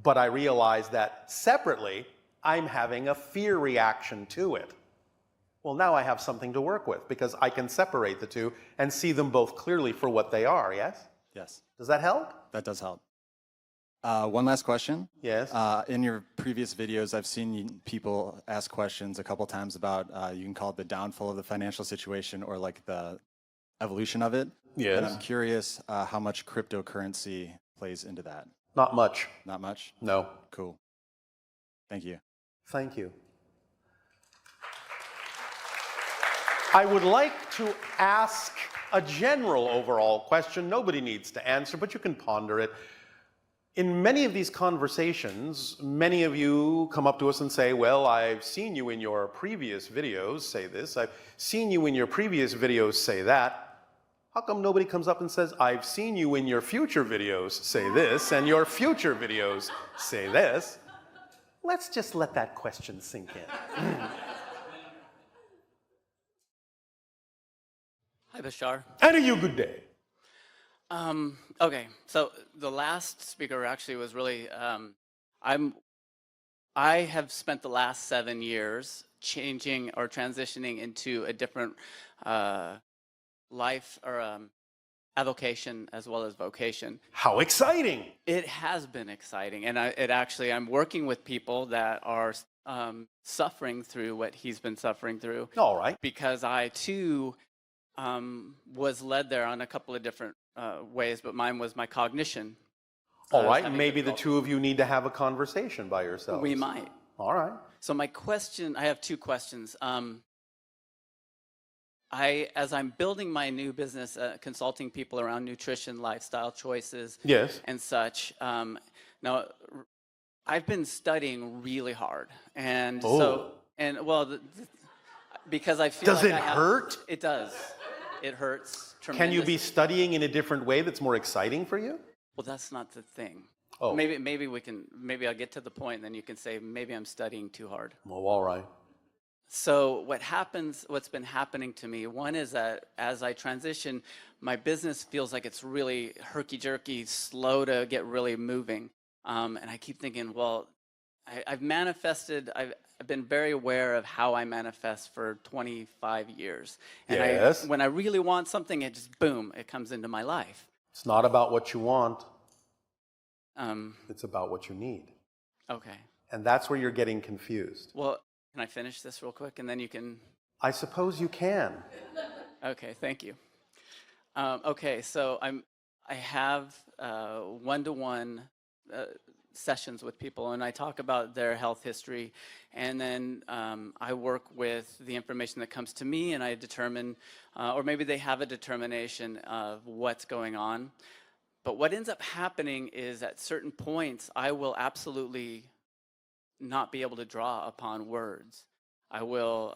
but I realize that separately, I'm having a fear reaction to it. Well, now I have something to work with because I can separate the two and see them both clearly for what they are, yes? Yes. Does that help? That does help. One last question. Yes. In your previous videos, I've seen people ask questions a couple times about, you can call it the downfall of the financial situation or like the evolution of it. Yes. And I'm curious how much cryptocurrency plays into that. Not much. Not much? No. Cool. Thank you. Thank you. I would like to ask a general overall question. Nobody needs to answer, but you can ponder it. In many of these conversations, many of you come up to us and say, well, I've seen you in your previous videos say this. I've seen you in your previous videos say that. How come nobody comes up and says, I've seen you in your future videos say this, and your future videos say this? Let's just let that question sink in. Hi, Bashar. And a you good day. Okay, so the last speaker actually was really, I have spent the last 7 years changing or transitioning into a different life or avocation as well as vocation. How exciting! It has been exciting, and I'm working with people that are suffering through what he's been suffering through. All right. Because I too was led there on a couple of different ways, but mine was my cognition. All right, maybe the two of you need to have a conversation by yourselves. We might. All right. So my question, I have two questions. As I'm building my new business, consulting people around nutrition, lifestyle choices, Yes. and such. Now, I've been studying really hard, and because I feel Does like it hurt? It does. It hurts tremendously. Can you be studying in a different way that's more exciting for you? Well, that's not the thing. Oh. Maybe I'll get to the point, and then you can say maybe I'm studying too hard. Well, all right. So what's been happening to me, one is that as I transition, my business feels like it's really herky-jerky, slow to get really moving. And I keep thinking, well, I've been very aware of how I manifest for 25 years. And Yes. when I really want something, it just, boom, it comes into my life. It's not about what you want. Um, It's about what you need. okay. And that's where you're getting confused. Well, can I finish this real quick, and then you can... I suppose you can. Okay, thank you. Okay, so I have one-to-one sessions with people, and I talk about their health history, and then I work with the information that comes to me, and I determine, or maybe they have a determination of what's going on. But what ends up happening is at certain points, I will absolutely not be able to draw upon words. I will,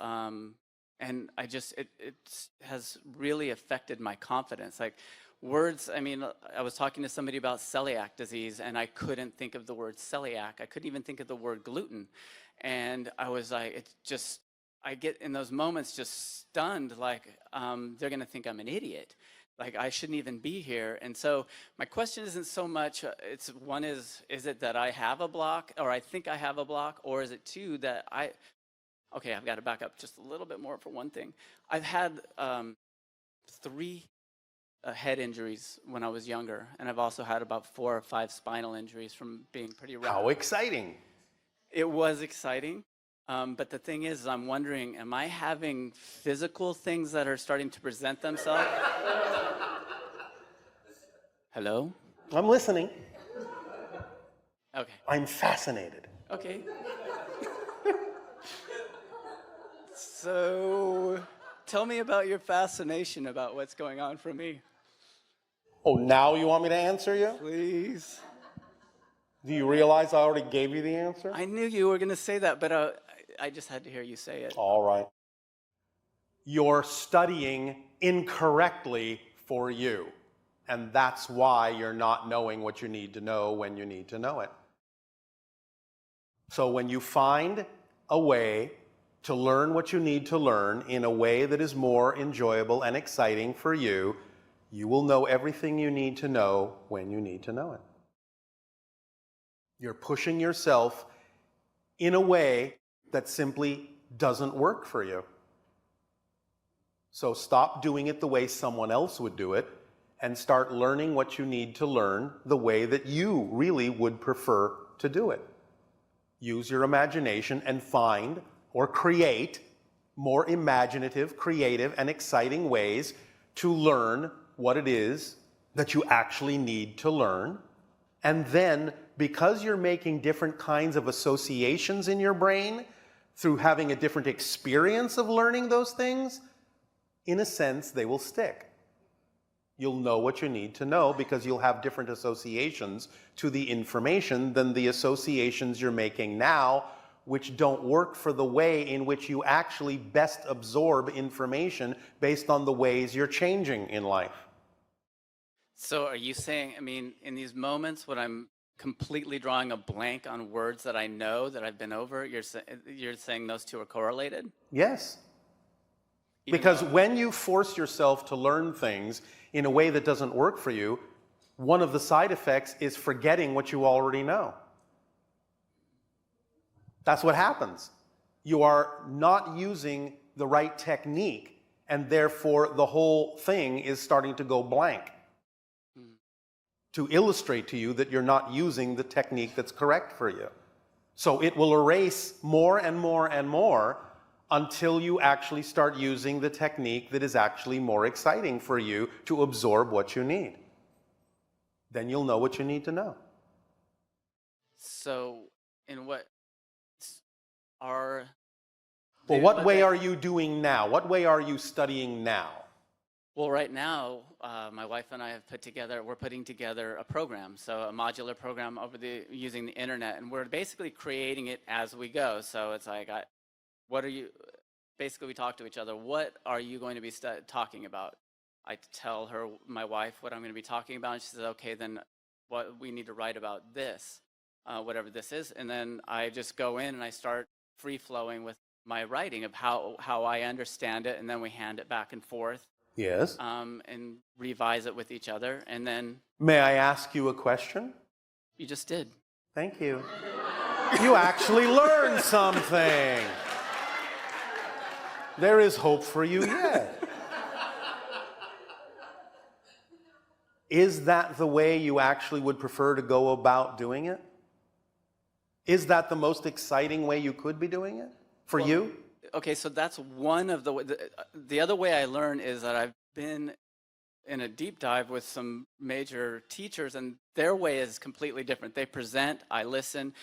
and it has really affected my confidence. Like words, I mean, I was talking to somebody about celiac disease, and I couldn't think of the word celiac. I couldn't even think of the word gluten. And I was like, I get in those moments just stunned, like they're gonna think I'm an idiot. Like I shouldn't even be here. And so my question isn't so much, is it that I have a block, or I think I have a block, or is it two that okay, I've got to back up just a little bit more for one thing. I've had 3 head injuries when I was younger, and I've also had about 4 or 5 spinal injuries from being pretty rough. How exciting. It was exciting. But the thing is, I'm wondering, am I having physical things that are starting to present themselves? Hello? I'm listening. Okay. I'm fascinated. Okay. So, tell me about your fascination about what's going on for me. Oh, now you want me to answer you? Please. Do you realize I already gave you the answer? I knew you were going to say that, but I just had to hear you say it. All right. You're studying incorrectly for you. And that's why you're not knowing what you need to know when you need to know it. So when you find a way to learn what you need to learn in a way that is more enjoyable and exciting for you, you will know everything you need to know when you need to know it. You're pushing yourself in a way that simply doesn't work for you. So stop doing it the way someone else would do it and start learning what you need to learn the way that you really would prefer to do it. Use your imagination and find or create more imaginative, creative, and exciting ways to learn what it is that you actually need to learn. And then, because you're making different kinds of associations in your brain through having a different experience of learning those things, in a sense, they will stick. You'll know what you need to know because you'll have different associations to the information than the associations you're making now, which don't work for the way in which you actually best absorb information based on the ways you're changing in life. So are you saying, I mean, in these moments when I'm completely drawing a blank on words that I know that I've been over, you're saying those two are correlated? Yes. Even Because though- when you force yourself to learn things in a way that doesn't work for you, one of the side effects is forgetting what you already know. That's what happens. You are not using the right technique, and therefore the whole thing is starting to go blank. To illustrate to you that you're not using the technique that's correct for you. So it will erase more and more and more until you actually start using the technique that is actually more exciting for you to absorb what you need. Then you'll know what you need to know. So in what are... Well, what way are you doing now? What way are you studying now? Well, right now, my wife and I have we're putting together a program, so a modular program using the internet, and we're basically creating it as we go. So it's like, basically we talk to each other, what are you going to be talking about? I tell her, my wife, what I'm going to be talking about, and she says, okay, then what we need to write about this, whatever this is, and then I just go in and I start free-flowing with my writing of how I understand it, and then we hand it back and forth. Yes. And revise it with each other, and then... May I ask you a question? You just did. Thank you. You actually learned something. There is hope for you yet. Is that the way you actually would prefer to go about doing it? Is that the most exciting way you could be doing it for you? Okay, so that's one of the other way I learn is that I've been in a deep dive with some major teachers, and their way is completely different. They present, I listen,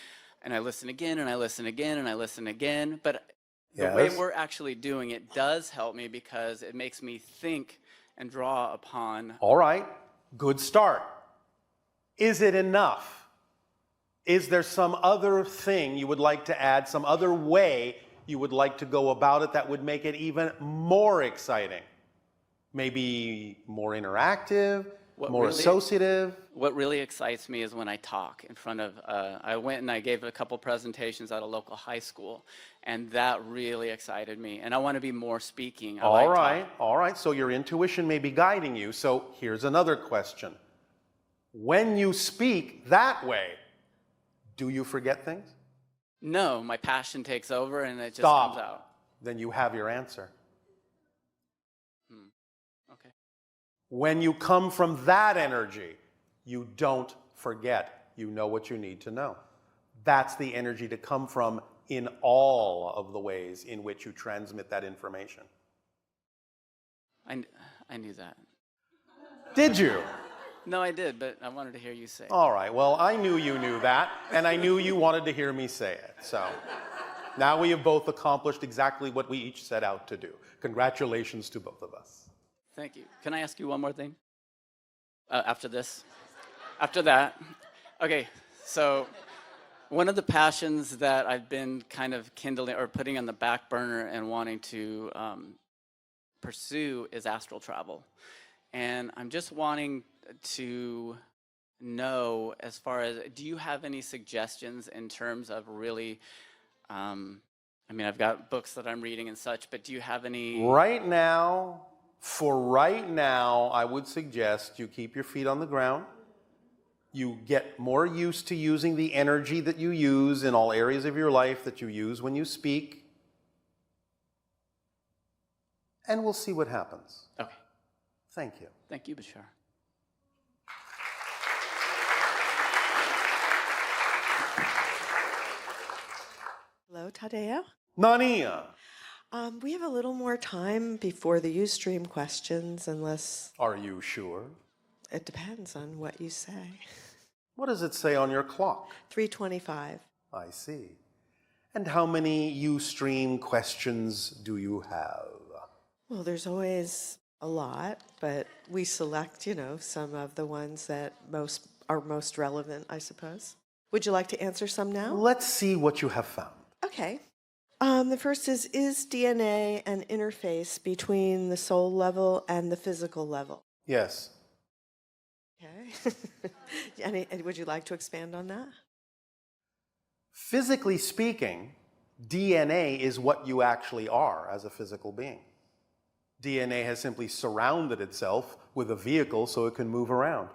and I listen again, and I listen again, and I listen again. But the way we're actually doing it does help me because it makes me think and draw upon... All right, good start. Is it enough? Is there some other thing you would like to add, some other way you would like to go about it that would make it even more exciting? Maybe more interactive, more associative? What really excites me is when I talk in front of, I went and I gave a couple presentations at a local high school, and that really excited me. And I want to be more speaking. All right. So your intuition may be guiding you. So here's another question. When you speak that way, do you forget things? No, my passion takes over and it just comes out. Then you have your answer. Okay. When you come from that energy, you don't forget. You know what you need to know. That's the energy to come from in all of the ways in which you transmit that information. I knew that. Did you? No, I did, but I wanted to hear you say it. All right, well, I knew you knew that, and I knew you wanted to hear me say it. So now we have both accomplished exactly what we each set out to do. Congratulations to both of us. Thank you. Can I ask you one more thing? After this? After that? Okay, So one of the passions that I've been kind of kindling or putting on the back burner and wanting to pursue is astral travel. And I'm just wanting to know, as far as, do you have any suggestions in terms of really, I mean, I've got books that I'm reading and such, but do you have any? Right now, I would suggest you keep your feet on the ground. You get more used to using the energy that you use in all areas of your life that you use when you speak. And we'll see what happens. Okay. Thank you. Thank you, Bashar. Hello, Tadeo. Nania, We have a little more time before the Ustream questions, unless are you sure? it depends on what you say. What does it say on your clock? 3:25. I see. And how many Ustream questions do you have? Well, there's always a lot, but we select, some of the ones that are most relevant, I suppose. Would you like to answer some now? Let's see what you have found. Okay. The first is DNA an interface between the soul level and the physical level? Yes. Okay. Would you like to expand on that? Physically speaking, DNA is what you actually are as a physical being. DNA has simply surrounded itself with a vehicle so it can move around.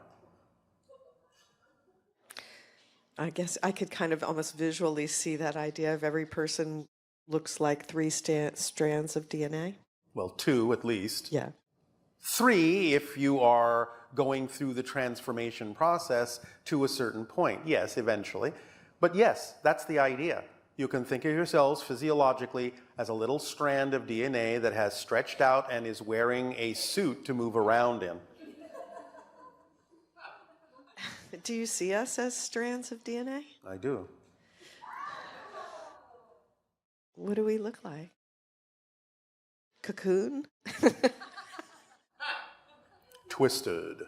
I guess I could kind of almost visually see that idea of every person looks like three strands of DNA. Well, 2 at least. Yeah. 3 if you are going through the transformation process to a certain point. Yes, eventually. But yes, that's the idea. You can think of yourselves physiologically as a little strand of DNA that has stretched out and is wearing a suit to move around in. Do you see us as strands of DNA? I do. What do we look like? Cocoon? Twisted.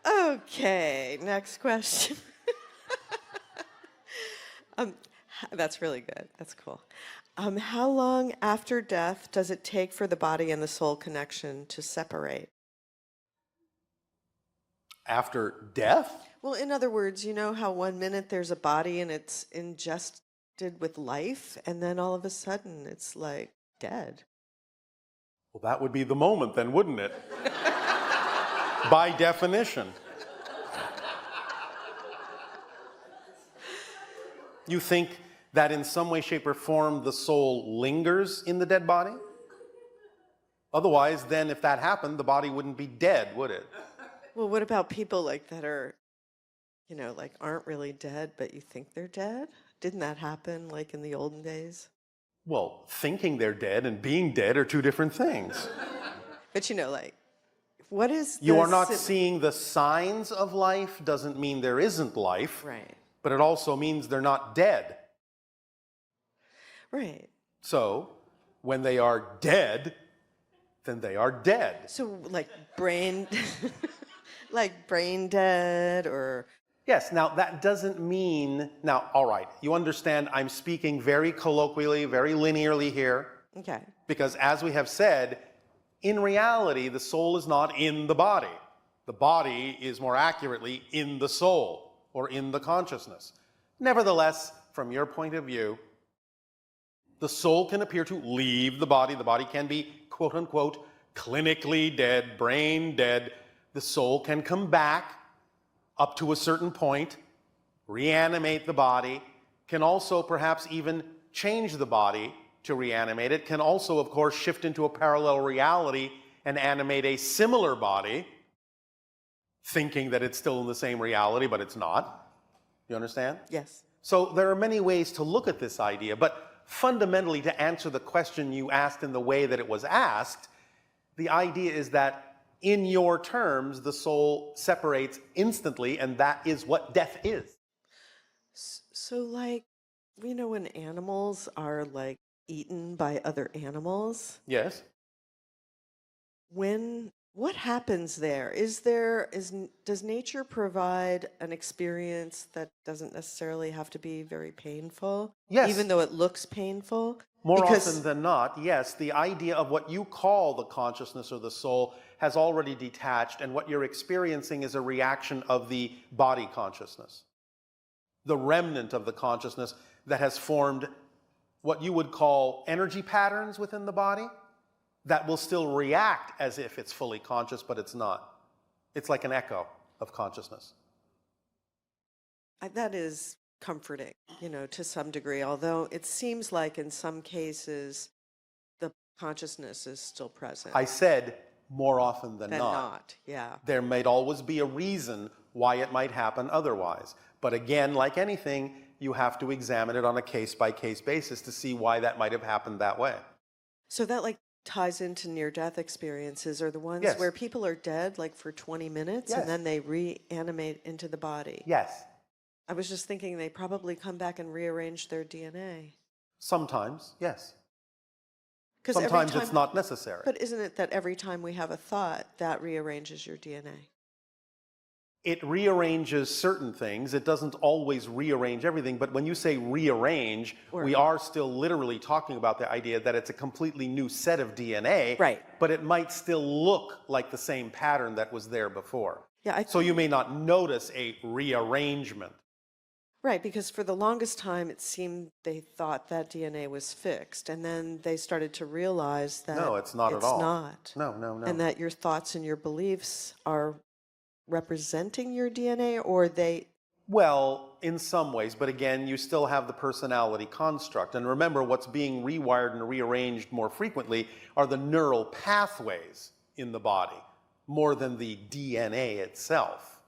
Okay, next question. That's really good. That's cool. How long after death does it take for the body and the soul connection to separate? After death? Well, in other words, you know how 1 minute there's a body and it's ingested with life, and then all of a sudden it's like dead. Well, that would be the moment then, wouldn't it? By definition. You think that in some way, shape, or form the soul lingers in the dead body? Otherwise, then if that happened, the body wouldn't be dead, would it? Well, what about people that are, aren't really dead, but you think they're dead? Didn't that happen in the olden days? Well, thinking they're dead and being dead are 2 different things. But what is You are not seeing the signs of life doesn't mean there isn't life, Right. but it also means they're not dead. Right. So, when they are dead, then they are dead. So brain, brain dead or... Yes, now that doesn't mean, now, all right, you understand I'm speaking very colloquially, very linearly here. Okay. Because as we have said, in reality, the soul is not in the body. The body is more accurately in the soul or in the consciousness. Nevertheless, from your point of view, the soul can appear to leave the body. The body can be, quote unquote, clinically dead, brain dead. The soul can come back up to a certain point, reanimate the body, can also perhaps even change the body to reanimate it, can also, of course, shift into a parallel reality and animate a similar body, thinking that it's still in the same reality, but it's not. You understand? Yes. So there are many ways to look at this idea, but fundamentally, to answer the question you asked in the way that it was asked, the idea is that in your terms, the soul separates instantly, and that is what death is. So when animals are eaten by other animals, Yes? when What happens there? Does nature provide an experience that doesn't necessarily have to be very painful? Yes. Even though it looks painful? More Because often than not, yes, the idea of what you call the consciousness or the soul has already detached, and what you're experiencing is a reaction of the body consciousness. The remnant of the consciousness that has formed what you would call energy patterns within the body that will still react as if it's fully conscious, but it's not. It's like an echo of consciousness. that is comforting, to some degree, although it seems like in some cases the consciousness is still present. I said more often than Than not. not, yeah. There might always be a reason why it might happen otherwise. But again, like anything, you have to examine it on a case-by-case basis to see why that might have happened that way. So that ties into near-death experiences, or the ones Yes. where people are dead for 20 minutes Yes. and then they reanimate into the body. Yes, I was just thinking they probably come back and rearrange their DNA. sometimes, yes. 'Cause every Sometimes it's time- not necessary. But isn't it that every time we have a thought, that rearranges your DNA? It rearranges certain things. It doesn't always rearrange everything. But when you say rearrange, we are still literally talking about the idea that it's a completely new set of DNA. Right. But it might still look like the same pattern that was there before. Yeah, So you may not notice a rearrangement. right, because for the longest time it seemed they thought that DNA was fixed, and then they started to realize that No, it's not at all. It's not. No, no, no. And that your thoughts and your beliefs are representing your DNA, or they... Well, in some ways, but again, you still have the personality construct. And remember, what's being rewired and rearranged more frequently are the neural pathways in the body, more than the DNA itself.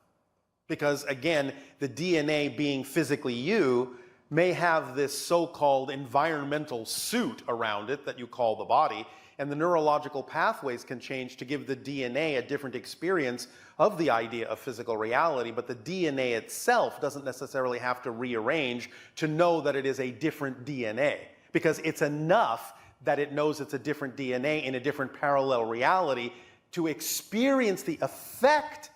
Because again, the DNA being physically you may have this so-called environmental suit around it that you call the body, and the neurological pathways can change to give the DNA a different experience of the idea of physical reality, but the DNA itself doesn't necessarily have to rearrange to know that it is a different DNA, because it's enough that it knows it's a different DNA in a different parallel reality to experience the effect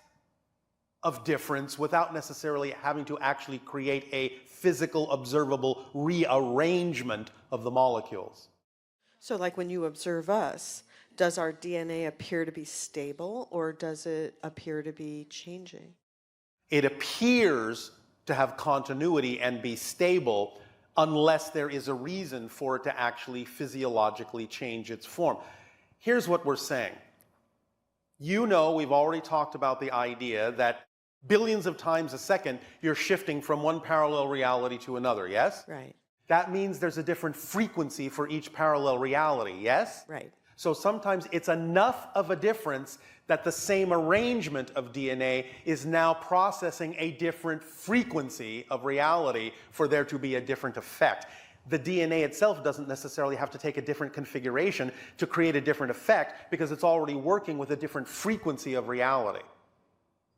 of difference without necessarily having to actually create a physical, observable rearrangement of the molecules. So when you observe us, does our DNA appear to be stable, or does it appear to be changing? It appears to have continuity and be stable unless there is a reason for it to actually physiologically change its form. Here's what we're saying. We've already talked about the idea that billions of times a second, you're shifting from one parallel reality to another, yes? Right. That means there's a different frequency for each parallel reality, yes? Right. So sometimes it's enough of a difference that the same arrangement of DNA is now processing a different frequency of reality for there to be a different effect. The DNA itself doesn't necessarily have to take a different configuration to create a different effect because it's already working with a different frequency of reality.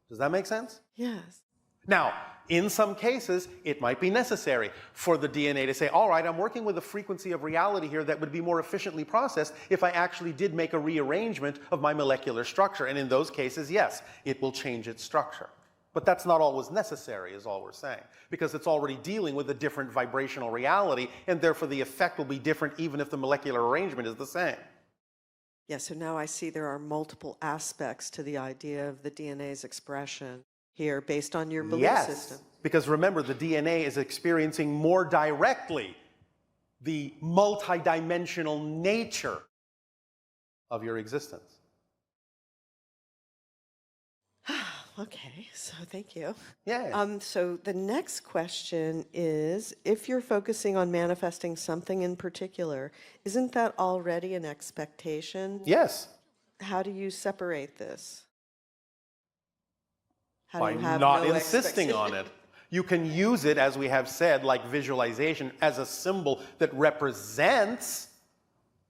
Does that make sense? Yes. Now, in some cases, it might be necessary for the DNA to say, all right, I'm working with a frequency of reality here that would be more efficiently processed if I actually did make a rearrangement of my molecular structure. And in those cases, yes, it will change its structure. But that's not always necessary, is all we're saying, because it's already dealing with a different vibrational reality, and therefore the effect will be different even if the molecular arrangement is the same. Yeah, so now I see there are multiple aspects to the idea of the DNA's expression here based on your belief system. Because remember, the DNA is experiencing more directly the multidimensional nature of your existence. Okay, so thank you. Yeah. So the next question is, if you're focusing on manifesting something in particular, isn't that already an expectation? Yes. How do you separate this? How By do you have not no insisting on it. You can use it, as we have said, like visualization, as a symbol that represents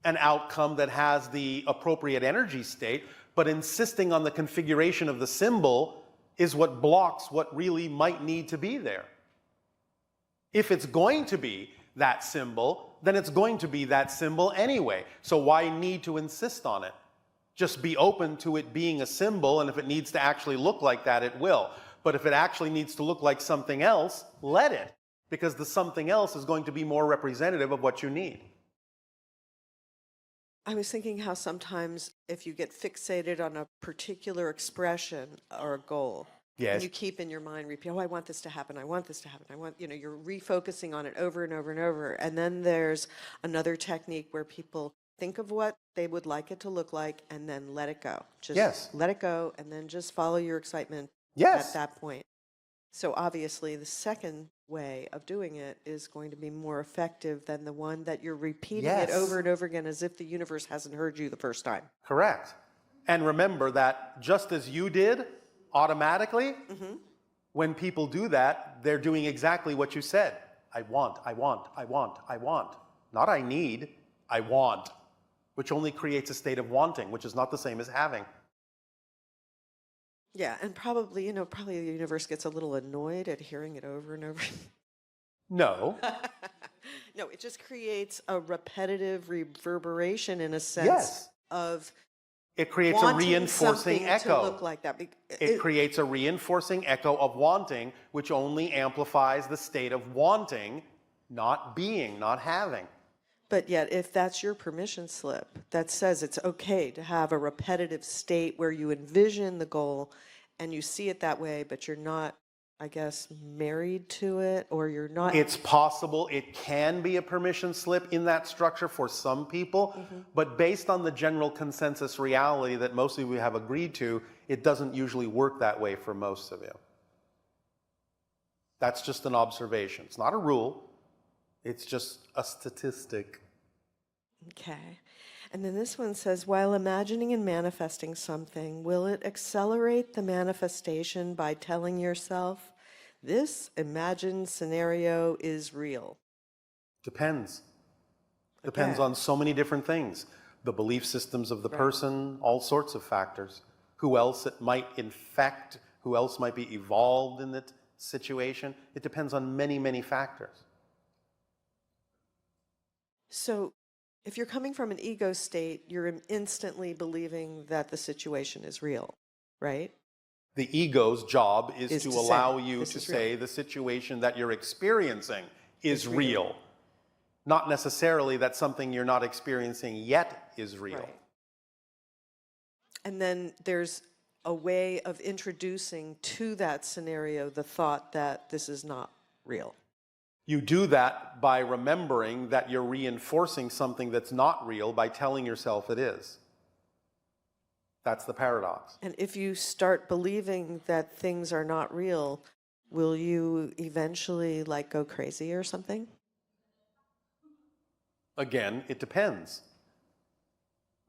an outcome that has the appropriate energy state, but insisting on the configuration of the symbol is what blocks what really might need to be there. If it's going to be that symbol, then it's going to be that symbol anyway. So why need to insist on it? Just be open to it being a symbol, and if it needs to actually look like that, it will. But if it actually needs to look like something else, let it, because the something else is going to be more representative of what you need. I was thinking how sometimes if you get fixated on a particular expression or a goal, Yes. and you keep in your mind repeat, oh, I want this to happen, I want this to happen, I want, you're refocusing on it over and over and over. And then there's another technique where people think of what they would like it to look like and then let it go. Just Yes. let it go and then just follow your excitement Yes. at that point. So obviously the second way of doing it is going to be more effective than the one that you're repeating it Yes. over and over again as if the universe hasn't heard you the first time. Correct. And remember that just as you did, automatically, when people do that, they're doing exactly what you said. I want, I want, I want, I want. Not I need, I want, which only creates a state of wanting, which is not the same as having. Yeah, and probably, probably the universe gets a little annoyed at hearing it over and over. No. No, it just creates a repetitive reverberation in a sense Yes. of It creates a wanting reinforcing something echo. to look like that. It creates a reinforcing echo of wanting, which only amplifies the state of wanting, not being, not having. But yet, if that's your permission slip that says it's okay to have a repetitive state where you envision the goal and you see it that way, but you're not, I guess, married to it, or you're not. It's possible it can be a permission slip in that structure for some people, but based on the general consensus reality that most of you have agreed to, it doesn't usually work that way for most of you. That's just an observation. It's not a rule. It's just a statistic. Okay. And then this one says, while imagining and manifesting something, will it accelerate the manifestation by telling yourself, this imagined scenario is real? Depends. Depends on so many different things. The belief systems of the person, all sorts of factors. Who else it might infect, who else might be evolved in the situation. It depends on many, many factors. So if you're coming from an ego state, you're instantly believing that the situation is real, right? The ego's job is to allow you this to is say the situation that you're experiencing is real. Not necessarily that something you're not experiencing yet is real. Right. And then there's a way of introducing to that scenario the thought that this is not real. You do that by remembering that you're reinforcing something that's not real by telling yourself it is. That's the paradox. And if you start believing that things are not real, will you eventually go crazy or something? Again, it depends.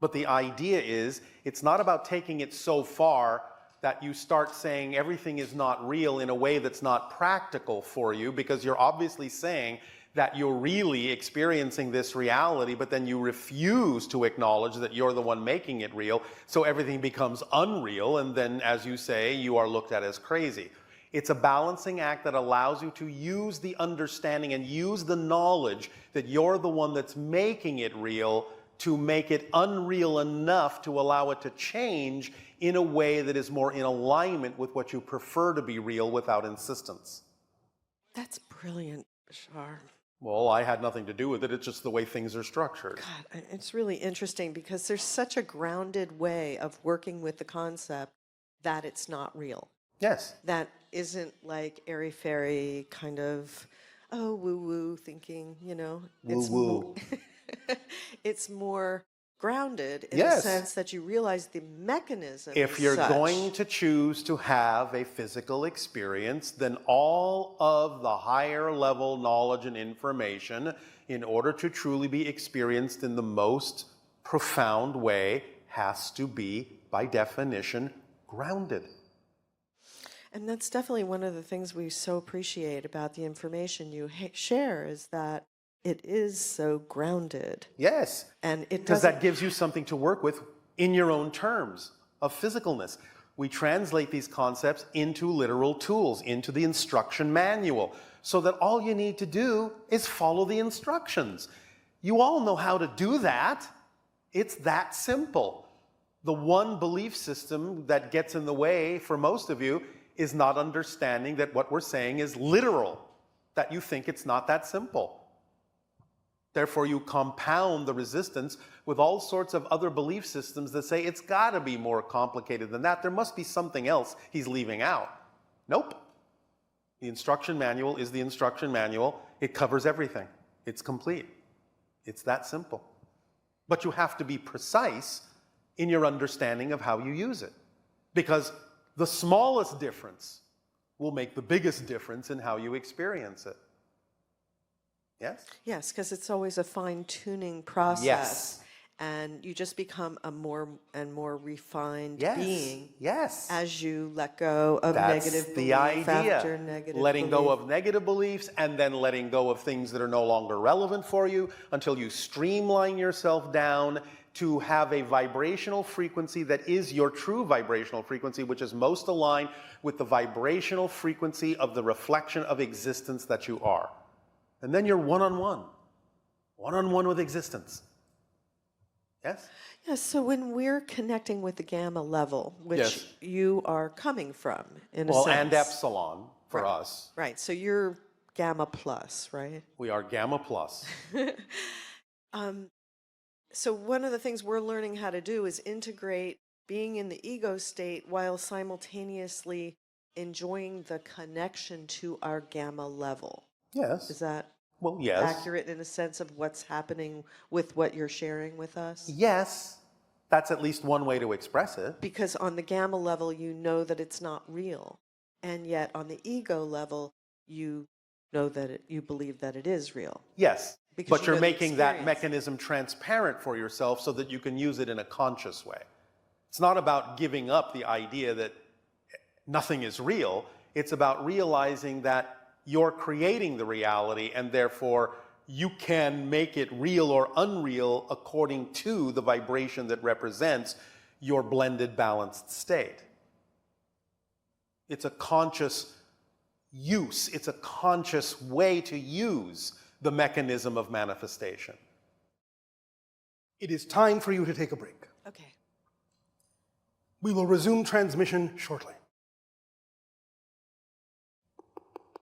But the idea is, it's not about taking it so far that you start saying everything is not real in a way that's not practical for you, because you're obviously saying that you're really experiencing this reality, but then you refuse to acknowledge that you're the one making it real, so everything becomes unreal, and then, as you say, you are looked at as crazy. It's a balancing act that allows you to use the understanding and use the knowledge that you're the one that's making it real to make it unreal enough to allow it to change in a way that is more in alignment with what you prefer to be real without insistence. That's brilliant, Bashar. Well, I had nothing to do with it. It's just the way things are structured. God, it's really interesting because there's such a grounded way of working with the concept that it's not real. Yes. That isn't like airy-fairy kind of, oh, woo-woo thinking, It's Woo-woo. it's more grounded in Yes. the sense that you realize the mechanism. If is you're such. going to choose to have a physical experience, then all of the higher level knowledge and information, in order to truly be experienced in the most profound way, has to be, by definition, grounded. And that's definitely one of the things we so appreciate about the information you share is that it is so grounded. Yes. And it Because doesn't. that gives you something to work with in your own terms of physicalness. We translate these concepts into literal tools, into the instruction manual, so that all you need to do is follow the instructions. You all know how to do that. It's that simple. The one belief system that gets in the way for most of you is not understanding that what we're saying is literal, that you think it's not that simple. Therefore, you compound the resistance with all sorts of other belief systems that say it's got to be more complicated than that. There must be something else he's leaving out. Nope. The instruction manual is the instruction manual. It covers everything. It's complete. It's that simple. But you have to be precise in your understanding of how you use it. Because the smallest difference will make the biggest difference in how you experience it. Yes? Yes, because it's always a fine-tuning process. Yes. And you just become a more and more refined Yes. being Yes. as you let go of That's negative the belief idea. after negative Letting belief. go of negative beliefs and then letting go of things that are no longer relevant for you until you streamline yourself down to have a vibrational frequency that is your true vibrational frequency, which is most aligned with the vibrational frequency of the reflection of existence that you are. And then you're one-on-one with existence. Yes? Yes, so when we're connecting with the gamma level, which Yes. you are coming from, in a Well, sense. and epsilon for Right. us. Right, so you're gamma plus, right? We are gamma plus. So one of the things we're learning how to do is integrate being in the ego state while simultaneously enjoying the connection to our gamma level. Yes. Is that Well, yes. accurate in a sense of what's happening with what you're sharing with us? Yes. That's at least one way to express it. Because on the gamma level, you know that it's not real. And yet on the ego level, you know that you believe that it is real. Yes. Because But you you're know the making that experience. mechanism transparent for yourself so that you can use it in a conscious way. It's not about giving up the idea that nothing is real. It's about realizing that you're creating the reality and therefore you can make it real or unreal according to the vibration that represents your blended, balanced state. It's a conscious use. It's a conscious way to use the mechanism of manifestation. It is time for you to take a break. Okay. We will resume transmission shortly.